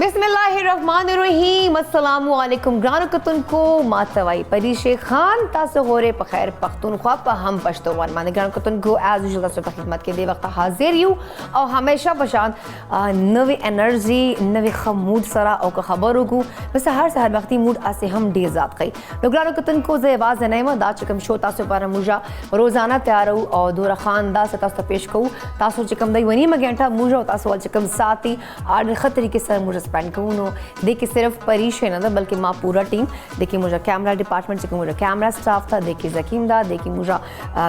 बिस्मिल्लाहिर्रहमानिर्रहीम अस्सलामु अलैकुम ग्रानो कतन को मातवाई परीश खान तासो गोरे पखैर पख्तूनख्वा पर हम पश्तोवन माने ग्रानो कतन को एज यूजुअल तासो खिदमत के दे वक्त हाजिर यू और हमेशा पशान नवी एनर्जी नवी खमूड सरा और खबरों को बस हर वक्ती मूड आसे हम ढेर जात कई ग्रानो कतन को जे आवाज नैमा दा चकम शो तासो पर मुजा रोजाना तैयार और दूर खान दा तासो पेश को तासो चकम दई वनी मगेंटा मुजा तासो चकम साथी आड़ खतरी के सर मुझे स्पेंड करूँ देखिए सिर्फ परीश है ना बल्कि माँ पूरा टीम देखिए मुझे कैमरा डिपार्टमेंट से मुझे कैमरा स्टाफ था देखिए जकीम दा देखिए मुझे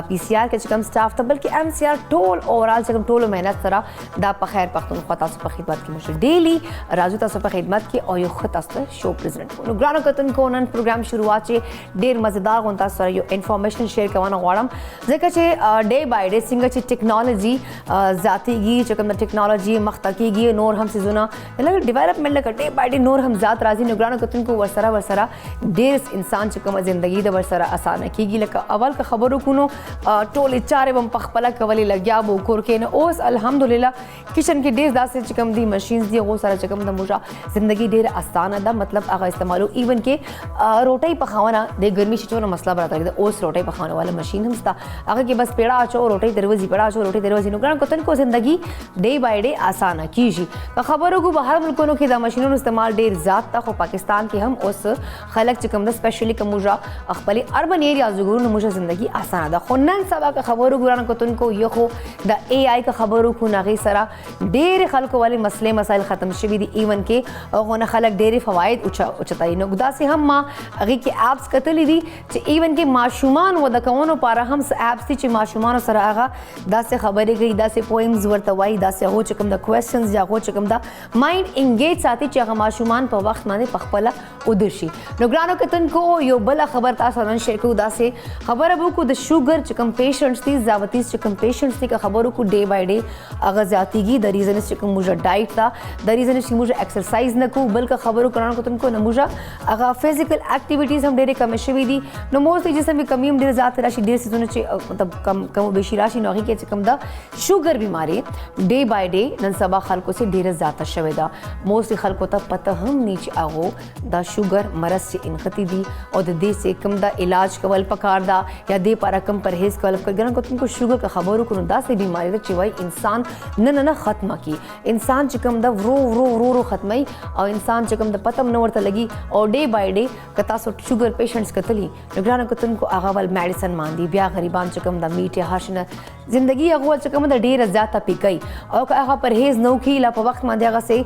पीसीआर के चकम स्टाफ था बल्कि एमसीआर टोल ओवरऑल चकम टोल मेहनत सरा दा पखैर पख्तूनख्वा तासो पर खिदमत की मुझे डेली राजू तासो पर खिदमत की और यो खुद तासो शो प्रेजेंट को ग्रानो कतन को नन प्रोग्राम शुरुआत से ढेर मजेदार होता सर यो इन्फॉर्मेशन शेयर करवाना वाड़म जेका चे डे बाय डे सिंगा चे टेक्नोलॉजी जाती गी चकम टेक्नोलॉजी मख्तकी गी नोर हम सिजुना मतलब डेवलपमेंट लगा डे बाय डे नोर हम जात राजी नुग्रानो कतन को वरसरा ढेर इंसान चकम जिंदगी द वरसरा आसान कीगी लका अवल का खबरों कुनो टोले चारे बम पखपला कवली लग्या बो कोरके न ओस अल्हम्दुलिल्लाह किचन के ढेर दास चकम दी मशीन्स दी वो सारा चकम द मुजा जिंदगी ढेर आसान दा मतलब आगा इस्तेमाल इवन के रोटी पखावना दे गर्मी से चोना मसला बता है ओस रोटी पखाने वाला मशीन हम sta आगे के बस पेड़ा आचो रोटी दरवाजी पेड़ा आचो रोटी दरवाजी नुग्रानो कतन को जिंदगी डे बाय डे आसान कीजी खबरों को बाहर मुल्कों की मशीनों इस्तेमाल ढेर ज़्यादा तक पाकिस्तान के हम उस खलक चकम स्पेशली का मुजा अखबली अर्बन एरिया जुगुर मुझे ज़िंदगी आसान दा खुन्नन सबा का खबरों गुरान को तुनको ये खो द AI का खबरों को नागी सरा ढेर खलक वाले मसले मसाइल ख़त्म शवी दी इवन के और खलक ढेर फ़वाइद उचताई नुगदा से हम माँ अगी के ऐप्स कतली दी चे इवन के माशुमान व दकाउनो पारा हम ऐप्स थी चे माशुमान सरा आगा दा से खबरें गई दा से पोइम्स वर्तवाई दा से हो चकम द क्वेश्चंस या हो चकम द माइंड इंगेज साथी चे माशुमान पर वक्त माने पखपला उदर्शी नुग्रानो कतन को यो बला खबर ता सनन शेयर को दा से खबर अबू को द शुगर चकम पेशेंट्स थी जावतीस चकम पेशेंट्स थी का खबरों को डे बाय डे अगर जातीगी द रीजन इस चकम मुझे डाइट था द रीजन इस मुझे एक्सरसाइज न को बल्कि खबरों करानो कतन को न मुझे अगर फिजिकल एक्टिविटीज हम डेरे कम शवी दी न मोस्टली जिसमें भी कमी हम डेरे जात राशि डेरे से सुने चे मतलब कम बेशी राशि नौगी के चकम द शुगर बीमारी डे बाय डे नन सबा खलको से डेरे जाता शवेदा मोस्टली खलको तब पता हम नीचे आगो द शुगर मरज से इनखती दी और दे से कम द इलाज कवल पकार दा या दे पारा कम परहेज कवल कर गरन को तुमको शुगर का खबरों को दा से बीमारी द चिवाई इंसान न खत्म की इंसान चिकम द रो खत्मई और इंसान चिकम द पतम न वर्ता लगी और डे बाय डे कता सो शुगर पेशेंट्स कतली निगरान को तुमको आगावल मेडिसिन मान दी ब्या गरीबान चिकम द मीट या हर्षन जिंदगी अगवल चिकम द ढेर ज्यादा पिकई और का परहेज नो की ला वक्त मान दिया से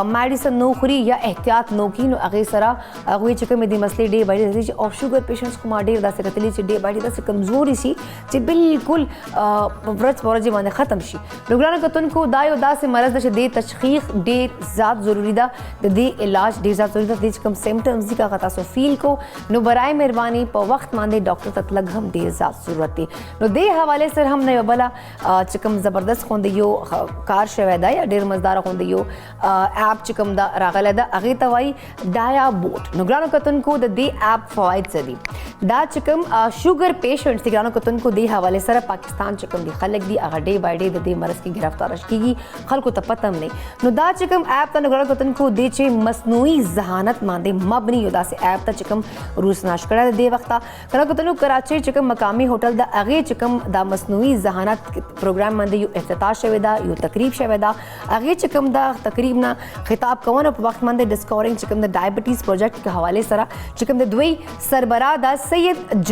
मेडिसिन नो खुरी या एहतियात नो की नो अगे सरा अगवे चिकम में दी मसले डे बाय डे और शुगर पेशेंट्स को माडे दा से कतली चे डे बाय डे से कमजोरी सी चे बिल्कुल व्रत वरजे माने खत्म शी निगरान को तुमको दायो दा से मरज द दे तशखीस डे ज़ात जरूरी दा दे इलाज डे ज़ात जरूरी दा दे चिकम सिम्टम्स का खता सो फील को नो बराए मेहरबानी पर वक्त मान दे डॉक्टर तक लग हम डे ज़ात जरूरत है नो दे हवाले से हम ने बला चिकम ज़बरदस्त खोंदे यो कार शवेदा या डेर मजदार खोंदे यो ऐप चिकम दा रागला दा अगे तवाई डाया बोट नुग्रानो कतन को दे ऐप फवाइद सदी दा चिकम शुगर पेशेंट्स दिग्रानो कतन को दे हवाले सर पाकिस्तान चिकम दी खलक दी अगर डे बाय डे दे मरज की गिरफ्तार की खल को तपतम नहीं नो दा चिकम ऐप ता नुग्रानो कतन को दे चे मसनूई जहानत मांदे मबनी योदा से ऐप ता चिकम रूस नाशकड़ा दे वक्ता करा कतन कराची चिकम मकामी होटल दा अगे चिकम दा मसनूई जहानत प्रोग्राम मांदे यो इफ्तिताह शवेदा यो तकरीब शवेदा अगे चिकम दा तकरीब ना खिताब कवन वक्त मंद डिस्कवरिंग चिकम द डायबिटीज प्रोजेक्ट के हवाले सरा चिकम द दुई सरबराह दा सैयद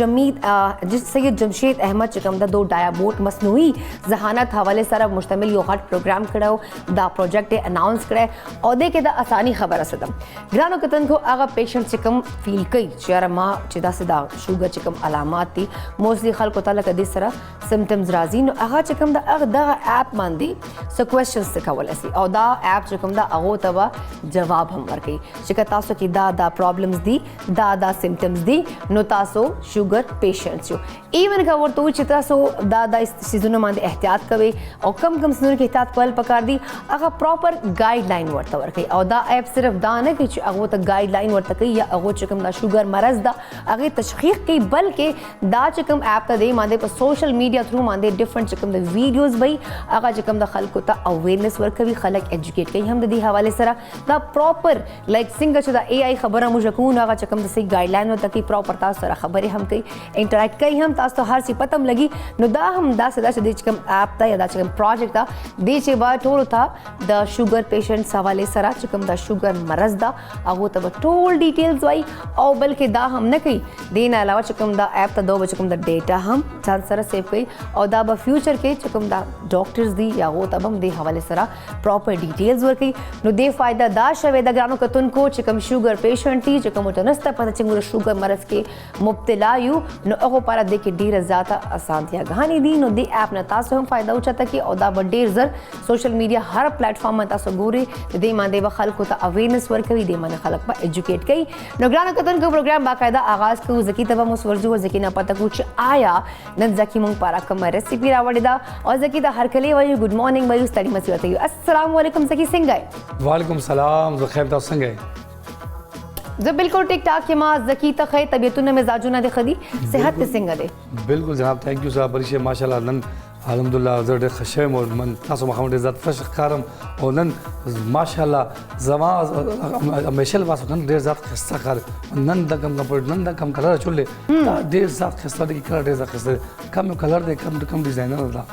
जमशेद अहमद चिकम द दो डायाबोट मसनूई जहानत हवाले सरा मुश्तमिल यो हट प्रोग्राम करो दा प्रोजेक्ट अनाउंस करे और दे के दा आसानी खबर असदम ग्रानो कतन को आगा पेशेंट चिकम फील कई चार माह चिदा से दा शुगर चिकम अलामात थी मोस्टली खल को तलक दे सरा सिम्टम्स राजी راځي نو هغه چې کوم د دغه اپ باندې څه کوېسچنز ته کولی سي او دا اپ چې کوم د هغو ته به جواب هم ورکوي چې که تاسو کې دا پرابلمز دي دا سمټمز دي نو تاسو شوګر پیشنټس یو ایون که ورته ووایي چې تاسو دا سیزونو باندې احتیاط کوئ او کم سیزونو کې احتیاط کول پکار دي هغه پراپر ګایډ لاین ورته ورکوي او دا اپ صرف دا نه کوي چې هغو ته ګایډ لاین ورته کوي یا هغو چې کوم دا شوګر مرض ده هغې تشخیص کوي بلکې دا چې کوم اپ ته دی باندې په سوشل میډیا تھرو باندې ډفرنٹ چې کوم د ویډیوز وي هغه چې کوم د خلکو ته اویرنس ورکوي خلک ایجوکیټ کوي هم د دې حوالې سره دا پراپر لایک څنګه چې د اے آی خبره موږ کوو هغه چې کوم د صحیح ګایډ لاین ورته کوي پراپر تاسو سره خبرې هم کوي انټریکټ کوي هم تاسو ته هر څه پته هم لګي نو دا هم داسې ده چې د چې کوم اپ ته یا دا چې کوم پروجیکټ ده دې چې به ټولو ته د شوګر پیشنټس حوالې سره چې کوم د شوګر مرض ده هغو ته به ټول ډیټیلز وایي او بلکې دا هم نه کوي دې نه علاوه چې کوم دا اپ ته دو به چې کوم د ډیټا هم ځان سره سیو کوي او دا به فیوچر کې چې کوم دا ډاکټرز دي یا هغو ته به هم دې حوالې سره پراپر ډیټیلز ورکوي نو دې فایده دا شوی د ګرانو کتونکو چې کوم شوګر پیشنټ دي چې کوم ته نسته پته چې موږ شوګر مرض کې مبتلا یو نو هغو لپاره دې کې ډېره زیاته اسانتیاګانې دي نو دې اپ نه تاسو هم فایده اوچته کړي او دا به ډېر زر سوشل میډیا هر پلیټفارم باندې تاسو ګورئ دې باندې به خلکو ته اویرنس ورکوي دې باندې خلک به ایجوکیټ کوي نو ګرانو کتونکو پروګرام باقاعده آغاز کوو زکي ته به مو ورځو زکي نه پته کوو چې آیا نن زکي مونږ پاره کومه ریسیپي راوړې ده او زکي د هر کلی وایو ګډ مارننګ وایو ستړي مسي ورته یو السلام علیکم زکي څنګه یې وعلیکم السلام زه خیر تاسو څنګه یې زه بالکل ټیک ټاک یم زکي ته ښه طبیعتونه مزاجونه دي ښه دي صحت دې څنګه دی بالکل جناب تھینک یو صاحب پریشه ماشاءالله نن الحمدلله زه ډېر ښه شوی یم او من تاسو مخامخ ډېر زیات فرش ښکارم او نن ماشاءالله زما همیشه لباس نن ډېر زیات ښایسته ښکاري نن دا کم کلر اچولی دا ډېر زیات ښایسته دی کلر ډېر زیات ښایسته دی کم کلر دی کم ډیزاینر ده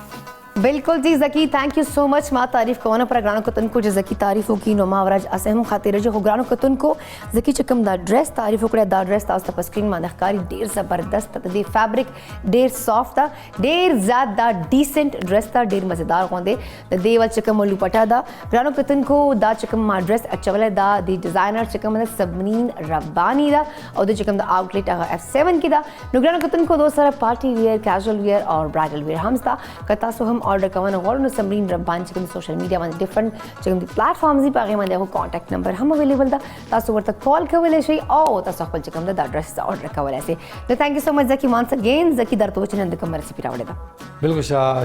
بالکل جی زکی تھینک یو سو مچ ما تعریف کوونه پر ګرانو کتونکو چې زکی تعریف وکړي نو ما ورځ اسه هم خاطر چې ګرانو کتونکو زکی چې کوم دا ډریس تعریف وکړه دا ډریس تاسو ته په سکرین باندې ښکاري ډیر زبردست ته دی فیبریک ډیر سافت ده ډیر زیات دا ډیسنٹ ډریس ته ډیر مزیدار غوندې د دې ول چې کوم لوپټا دا ګرانو کتونکو دا چې کوم ما ډریس اچولې دا د ډیزاینر چې کوم د سبنین ربانی دا او د چې کوم د آوټلیټ هغه F7 کې دا نو ګرانو کتونکو دوه سره پارټي ویر کیژوال ویر او برایډل ویر هم ستا که تاسو هم آرډر کوئ غواړئ نو سمرین ربان چې کوم سوشل میډیا باندې ډفرنٹ چې کوم پلیټفارمز دي په هغې باندې هغو کانټیکټ نمبر هم اویلیبل ده تاسو ورته کال کولی شئ او تاسو خپل چې کوم ده دا ډریس آرډر کولی شئ نو تھینک یو سو مچ زکي وانس اگین زکي درته ووایو چې نن د کومه ریسیپي راوړې ده بالکل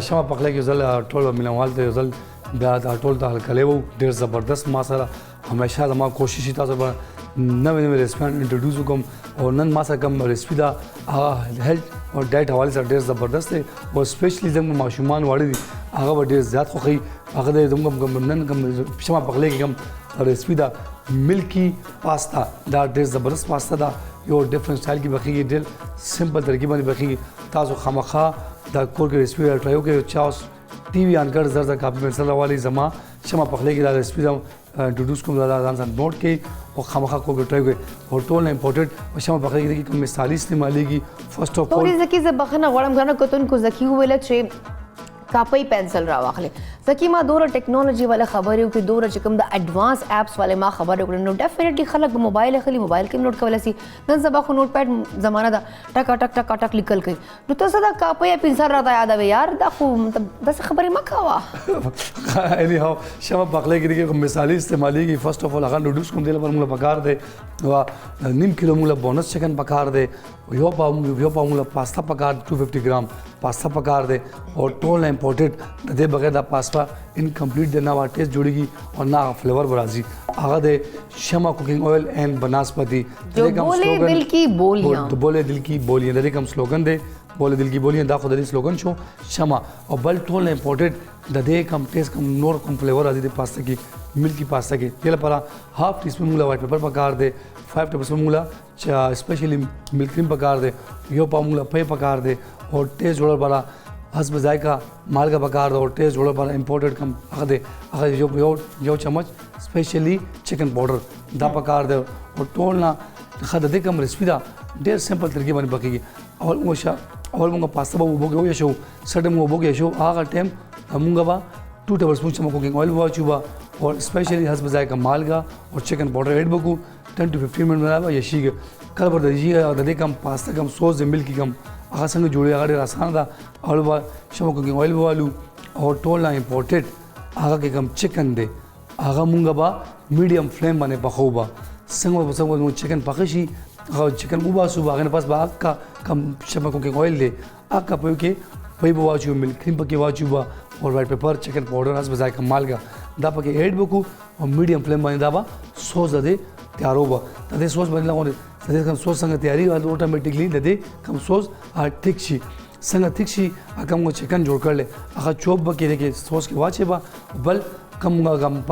شمع پخلی کې یو ځل ټول مینوال ته یو ځل بیا دا ټول ته هرکلی وو ډېر زبردست ما سره همیشه زما کوشش وي تاسو به نوې ریسپیان انټروډیوس وکړم او نن ما سره کوم ریسپي ده هغه هیلث او ډایټ حوالې سره ډېر زبردست دی او سپیشلی زموږ ماشومان واړه دي هغه به ډېر زیات خوښوي هغه د زموږ نن کوم شمع پخلی کې کوم ریسپي ده ملکی پاستا دا ډېر زبردست پاستا ده یو ډفرنٹ سټایل کې پخېږي ډېر سمپل طریقې باندې پخېږي تاسو خامخا دا کور کې ریسپي ټرای وکړئ چاوس ټي وي آن کړ زر زر کاپي پنسل راوالئ زما شمع پخلی کې دا ریسپي دا انټروډیوس کوم دا ځان سره نوٹ کړئ او خامخا کور کې ټرای وکړئ او ټول نه امپورټنټ او شمع پخلی کې کوم مثالي استعمالېږي فرسټ اف ټولې زکي زه بخښنه غواړم ګرانو کتونکو زکي وویله چې کاپۍ پنسل راواخلې زکي ما دومره ټیکنالوژي والا خبرې وکړې دومره چې کوم د اډوانس اپس والے ما خبرې وکړې نو ډیفینیټلی خلک به موبایل اخلي موبایل کې نوٹ کولی سي نن سبا خو نوٹ پیډ زمانه ده ټک ټک ټک ټک لیکل کوي نو ته څه دا کاپۍ یا پنسل راته یادوې یار دا خو مطلب داسې خبرې مه کوه اینی هاو شمع پخلی کې کوم مثالي استعمالېږي فرسټ اف اول هغه نوډلس کوم دی لپاره موږ پکار دی نیم کیلو موږ بونس چکن پکار دی یو پاو موږ پاستا پکار 250 ګرام پاستا پکار دی او ټول نه امپورټنټ د دې بغیر دا پاستا انکمپلیٹ دی نه وا ټیسټ جوړیږي او نه فلیور به راځي هغه د شمع کوکنګ آئل اینڈ بناسپتی بولے دل کی بولیاں بولے دل کی بولیاں د دې کوم سلوګن دی بولے دل کی بولیاں دا خو د دې سلوګن شو شمع او بل ټول نه امپورټنټ د دې کم ټیسټ کم نور کوم فلیور راځي د پاستا کې ملکی پاستا کې دې لپاره هاف ټی سپون موږ وایټ پیپر پکار دی 5 ټیبل سپون موږ اسپیشلی ملک کریم پکار دی یو پاو موږ پې پکار دی او ټیسټ جوړل لپاره حسب ذائقہ مالګه پکار دی او ټیسټ جوړل لپاره امپورټنټ کم هغه دی هغه یو چمچ اسپیشلی چکن پاوډر دا پکار دی او ټول نه د دې کوم ریسپي دا ډېر سمپل طریقې باندې پکېږي اول موږ پاستا به اوبو کې ویشو سټم اوبو کې شو هغه ټایم موږ به 2 ټیبل سپون شمع کوکنګ آئل واچو با اور اسپیشلی حسب ذائقہ مالګه او چکن پاوډر ایډ وکړو 10 to 15 منټ باندې یشي کله پر د دې کم پاستا کم سوس د ملکی کم هغه څنګه جوړي هغه ډېر اسانه ده اول به شمه کوکینګ اویل والو او ټول نه امپورټډ هغه کې کوم چکن دی هغه مونږ به میډیم فلیم باندې پخو به څنګه مو چکن پخ شي هغه چکن وباسو هغه نه پس به هغه کم شمه کوکینګ اویل دی هغه په کې پای به واچو ملک کریم پکې واچو به اور وایټ پیپر چکن پاوډر اس بځای کوم مالګه دا پکې ایډ وکړو او میډیم فلیم باندې دا به سوس ده تیارو به د دې سوس باندې لګونه د دې کوم سوس څنګه تیاری وال اټومیټیکلی د دې کوم سوس ټیک شي څنګه ټیک شي هغه مو چکن جوړ کړل هغه چوب به کې سوس کې واچي به بل کم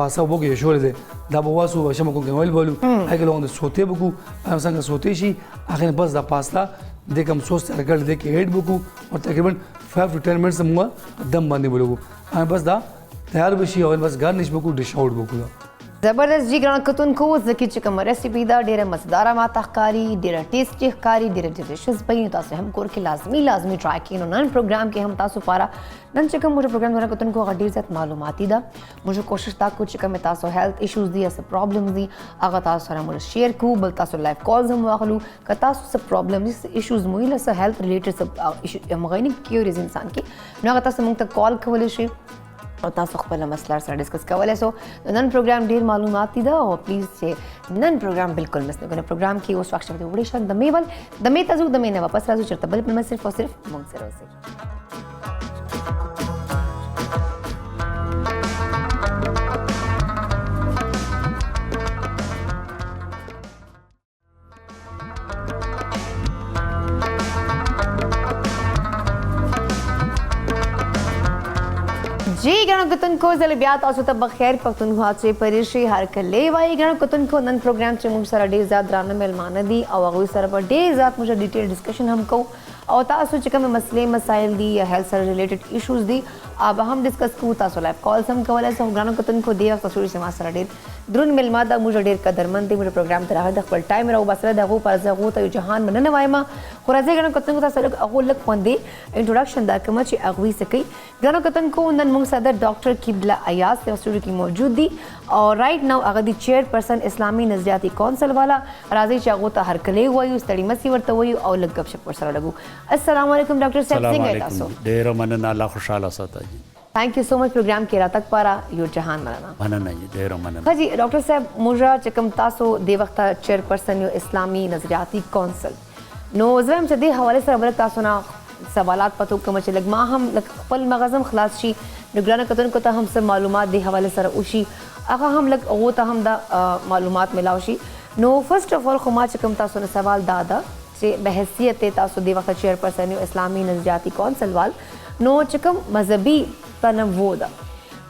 پاسه وګي شوړ دې دا به واسو شمه کوم ویل بولو هغه لونه سوته وکړو څنګه سوته شي هغه بس دا پاستا د کوم سوس تر کړل دې کې ایډ وکړو او تقریبا 5 to 10 منټس موږ دم باندې بولو بس دا تیار بشي او بس گارنش وکړو ډیش آوټ وکړو زبردست جی ګران کتونکو ځکه چې کوم ریسیپي دا ډیره مزدار ماته ښکاري ډیره ټیسټي ښکاري ډیره ډیلیشس به تاسو هم کور کې لازمي ټرای کړئ نو نن پروګرام کې هم تاسو لپاره نن چې کوم موږ پروګرام ورته کتونکو هغه ډیر زیات معلوماتي ده موږ کوشش تا کو چې کوم تاسو هیلث ایشوز دي اس پرابلمز دي هغه تاسو سره موږ شیر کو بل تاسو لایف کالز هم واخلو که تاسو څه پرابلمز ایشوز مو له څه هیلث ریلیټډ څه مغینی کیوریز انسان کې نو هغه تاسو موږ ته کال کولای شئ او تاسو خپل مسله سره ډیسکس کولای شئ نن پروګرام ډیر معلوماتي ده او پلیز چې نن پروګرام بالکل مس نه کړئ پروګرام کې اوس وخت وړي شک د میول د می تاسو د می نه واپس راځو چرته بل پر صرف او صرف مونږ سره اوسئ جی ګرانو کتونکو زه بیا تاسو ته بخیر پښتونخوا چې پریشي هر کله وایي ګرانو کتونکو نن پروګرام چې موږ سره ډیر زیات درانه مهمانه دي او هغوی سره به ډیر زیات موږ ډیټیل ډسکشن هم کوو او تاسو چې کوم مسلې مسایل دي یا هیلث سره ریلیټډ ایشوز دي به هم ډسکس کوو تاسو لایف کالز هم کولای شئ ګرانو کتونکو دی وخت تاسو چې ما سره ډیر درون ملما دا موږ ډیر قدرمن دي موږ پروګرام ته راغلی د خپل ټایم راو بسره دغه پر زغو ته جهان مننه وایم خو راځي ګرانو کتونکو تاسو هغه لک باندې انټروډکشن دا کوم چې هغه سکی ګرانو کتونکو نن موږ صدر ډاکټر قبله ایاز په استودیو کې موجود دي او رائټ نو هغه دی چیر پرسن اسلامي نظریاتي کونسل والا راځي چې هغه ته هر کله وایو ستړي مسی ورته وایو او لګ غب شپ سره لګو السلام علیکم ډاکټر صاحب څنګه تاسو ډیر مننه الله خوشاله ساته جی thank you so much program के रातक पारा यो जहान मनाना مننه جی ډیر مننه हाँ जी डॉक्टर साहब मुझा चकम तासो दे वक्त चेयरपर्सन यो इस्लामी नजरियाती कौंसल नो ज़रा हम दे हवाले से अबरक तासो ना सवालात पतो कम लग माँ हम पल मगज़म खलास शी निगरान कतन को हम सब मालूमात दे हवाले सर उशी अगर हम लग वो हम दा मालूमात मिलावशी नो फर्स्ट ऑफ ऑल खुमा चकम तासो ने सवाल दादा से बहसियत तासो दे वक्त चेयरपर्सन यो इस्लामी नजरियाती कौंसल वाल नो चकम मजहबी तनवो ده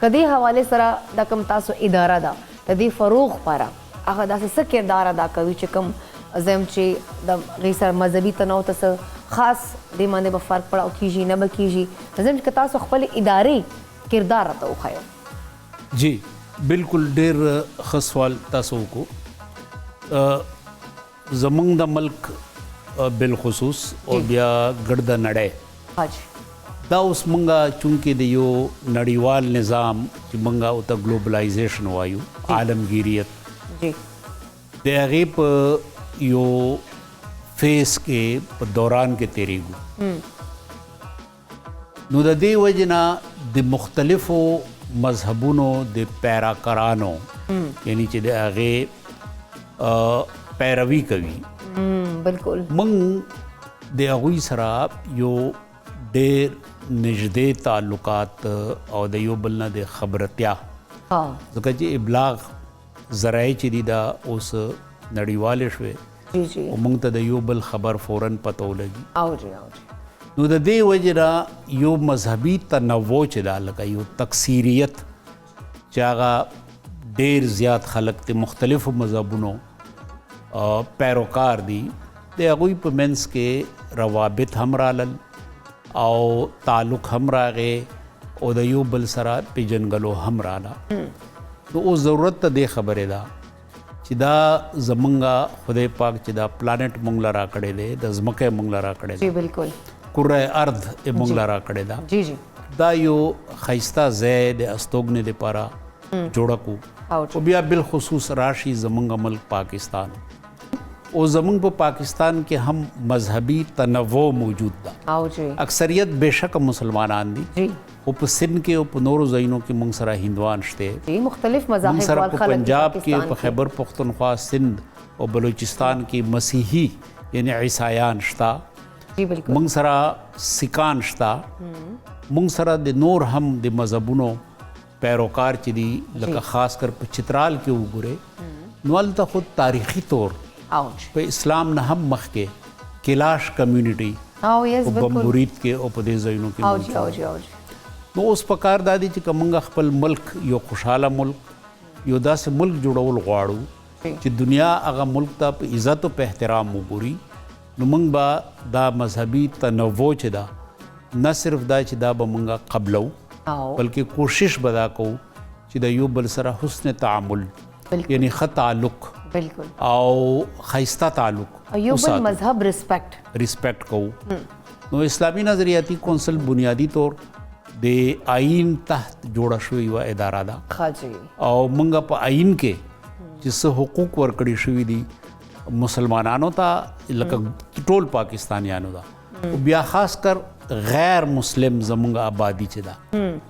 کدی حواله سره د کم تاسو اداره ده د دې فروغ پاره هغه داسې څه کردار ادا کوي چې کوم زم چې د غیر مذهبي تنوع ته خاص د باندې به فرق پړاو کیږي نه به کیږي زم چې تاسو خپل ادارې کردار راته وخایو جی بالکل ډیر ښه سوال تاسو کو زمونږ د ملک بالخصوص او بیا ګرد نړۍ حاجی دا اوس مونږه چونکې د یو نړیوال نظام چې مونږه او ته ګلوبلایزیشن وایو عالمگیریت جی د هغې په یو فیس کې په دوران کې تیریږو نو د دې وجې نه د مختلفو مذهبونو د پیراکارانو یعنی چې د هغې پیروي کوي بالکل مونږ د هغوی سره یو ډېر نږدې تعلقات او د یو بل نه د خبرتیا ځکه چې ابلاغ ذرایع چې دي دا اوس نړیوالې شوې او موږ ته د یو بل خبر فوراً پته ولګي نو د دې وجې نه یو مذهبي تنوع چې دا لکه یو تکثیریت چې هغه ډېر زیات خلک د مختلفو مذهبونو پیروکار دي د هغوی په منځ کې روابط هم رالل او تعلق هم راغې او د یو بل سره پیژنګلو هم راله نو اوس ضرورت ته دې خبرې ده چې دا زمونږه خدای پاک چې دا پلانټ مونږ له راکړی دی د ځمکه مونږ له راکړی دی بالکل کره ارض مونږ له راکړی ده دا یو ښایسته ځای د استوګنې دپاره جوړه کړو او بیا بالخصوص راشي زمونږ ملک پاکستان او زمونږ په پاکستان کې هم مذهبي تنوع موجود ده. او جی اکثریت بېشکه مسلمانان دي جی او په سندھ کې او په نورو ځایونو کې موږ سره هندوان شته. جی مختلف موږ مذاهب سره وال په خلک پنجاب پاکستان کې په خیبر پختونخوا سندھ او بلوچستان کې مسیحي یعنی عیسایان شته. جی بالکل موږ سره سکان شته. موږ سره د نور هم د مذهبونو پیروکار چې دي لکه خاص کر په چترال کې وګورئ نو هلته خود تاریخي طور او جی په اسلام نه هم مخکې کلاش کمیونټي او یس په بالکل بمبورید کې او په دې ځایونو کې او موجود جی او جی او جی نو اوس پکار دا دی چې موږ خپل ملک یو خوشحاله ملک یو داسې ملک جوړول غواړو چې دنیا هغه ملک ته په عزت او په احترام وګوري نو موږ به دا مذهبي تنوع چې دا نه صرف دا چې دا به موږ قبلو او بلکې کوشش به دا کوو چې د یو بل سره حسن تعامل بالکل یعنی ښه تعلق بالکل او ښایسته تعلق او یو بل مذهب ریسپیکټ ریسپیکټ کوو نو اسلامی نظریاتی کونسل بنیادی طور د آئین تحت جوړه شوې یوه اداره ده خاجی او موږ په آئین کې چې څه حقوق ورکړي شوي دي مسلمانانو ته لکه ټول پاکستانیانو ته بیا خاص کر غیر مسلم زمونږ آبادی چې ده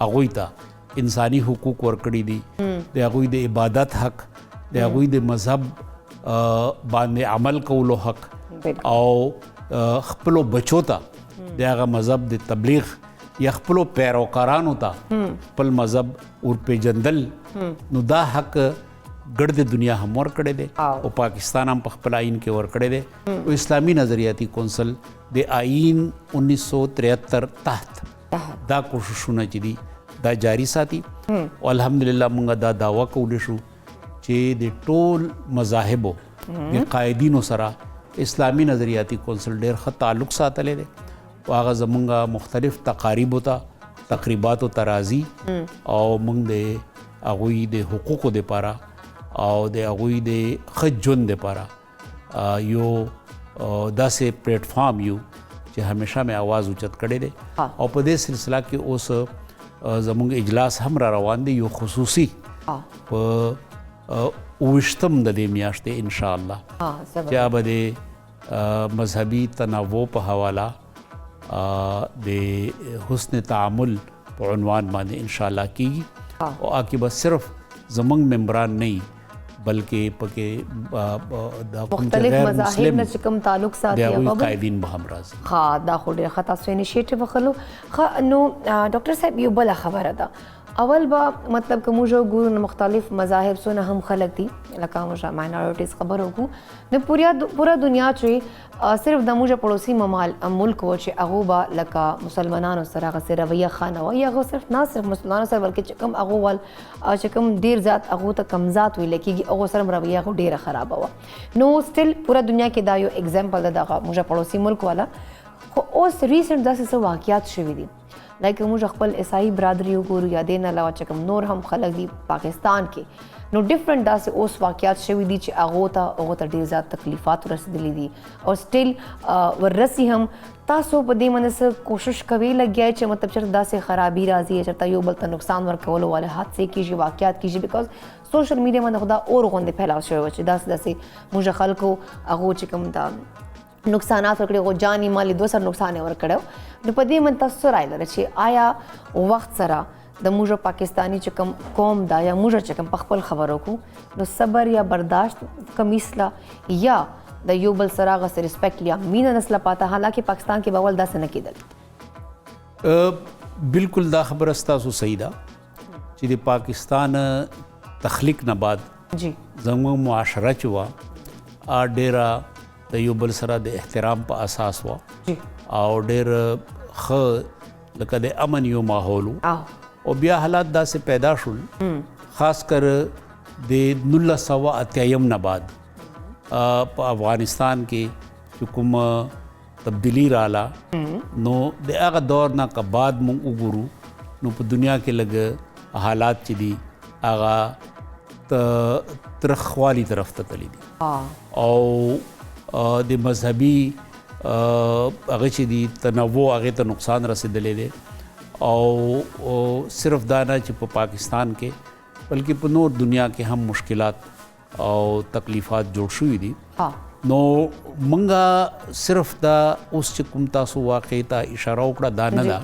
هغوی ته انسانی حقوق ورکړي دي د هغوی د عبادت حق د هغوی د مذهب باندې عمل کولو حق او خپلو بچو ته د هغه مذهب د تبلیغ یا خپلو پیروکارانو ته خپل مذهب ورپېژندل نو دا حق ګډ د دنیا هم ورکړی دی او پاکستان هم په خپل آئین کې ورکړی دی او اسلامی نظریاتی کونسل د آئین 1973 تحت دا کوششونه چې دي دا جاری ساتي او الحمدلله موږ دا دعوه کولی شو چې د ټول مذاهبو د قائدینو سره اسلامی نظریاتی کونسل ډېر ښه تعلق ساتلی دی او هغه زمونږ مختلف تقاریبو ته تقریباتو ته راځي او موږ د هغوی د حقوقو دپاره او د هغوی د ښه ژوند دپاره یو داسې پلیټفارم یو چې همیشه مې آواز اوچت کړی دی او په دې سلسله کې اوس زمونږ اجلاس هم را روان دی یو خصوصي په 28 د دې میاشتې انشاءالله چې هغه به د مذهبي تنوع په حواله د حسن تعامل په عنوان باندې انشاءالله کیږي او هغې به صرف زمونږ ممبران نه وي بلکې پکې د کوم چې غیر مسلم نه کوم تعلق ساتي د هغوی قائدین به هم راځي. ها دا خو ډېره ښه تاسو انیشیټیو وخلو نو ډاکټر صاحب یو بله خبره ده اول به مطلب که موږ وګورو نو مختلف مذاهب څونه هم خلک دي لکه موږ ماینورټیز خبر وکړو نو پوره دنیا چې صرف د موږ پړوسي ملک و چې هغو به لکه مسلمانانو سره هغسې رویه ښه نه وه یا هغه صرف نه صرف مسلمانانو سره بلکې چې کوم هغو ول چې کوم ډېر زیات هغو ته کم ذات ویلی کېږي هغو سره هم رویه هغو ډېره خرابه وه نو سټل پوره دنیا کې دا یو اګزامپل ده دغه موږ پړوسي ملک والا خو اوس ریسنټ داسې څه واقعات شوي دي لکه موږ خپل عیسائی برادري وګورو یا دې نه علاوه چې کوم نور هم خلک دي پاکستان کې نو ډفرنٹ داسې اوس واقعات شوي دي چې هغو ته ډېر زیات تکلیفات رسېدلي دي او سټل ورسي هم تاسو په دې باندې څه کوشش کوئ لګیا چې مطلب چېرته داسې خرابي راځي چېرته یو بل ته نقصان ورکولو والا حادثې کېږي واقعات کېږي بیکاز سوشل میډیا باندې خو دا اور غوندې پھیلاو شوی وه چې داسې موږ خلکو هغو چې کوم دا نقصانات ورکړي هغو جاني مالي دوه سره نقصان یې ورکړی نو په دې باندې تاسو څه رایه لرئ چې آیا وخت سره د موږ پاکستاني چې کوم قوم دا یا موږ چې کوم په خپل خبرو کو نو صبر یا برداشت کم اصلاح یا د یو بل سره هغسې ریسپیکټ یا مینه نسله پاته حالانکې پاکستان کې به اول داسې نه کېدل بالکل دا خبره ستاسو صحیح ده چې د پاکستان تخلیق نه بعد جی زموږ معاشره چې وه ډېره د یو بل سره د احترام په اساس وه او ډېر ښه لکه د امن یو ماحول او بیا حالات داسې پیدا شول خاص کر د 1980 نه بعد په افغانستان کې چې کوم تبدیلی رااله نو د هغه دور نه که بعد موږ وګورو نو په دنیا کې لږ حالات چې دي هغه ترخوالي طرف ته تللی دي او د مذهبي هغه چې دي تنوع هغې ته نقصان رسېدلی دی او صرف دا نه چې په پاکستان کې بلکې په نور دنیا کې هم مشکلات او تکلیفات جوړ شوي دي نو منګه صرف دا اوس چې کوم تاسو واقع ته اشاره وکړه دا نه ده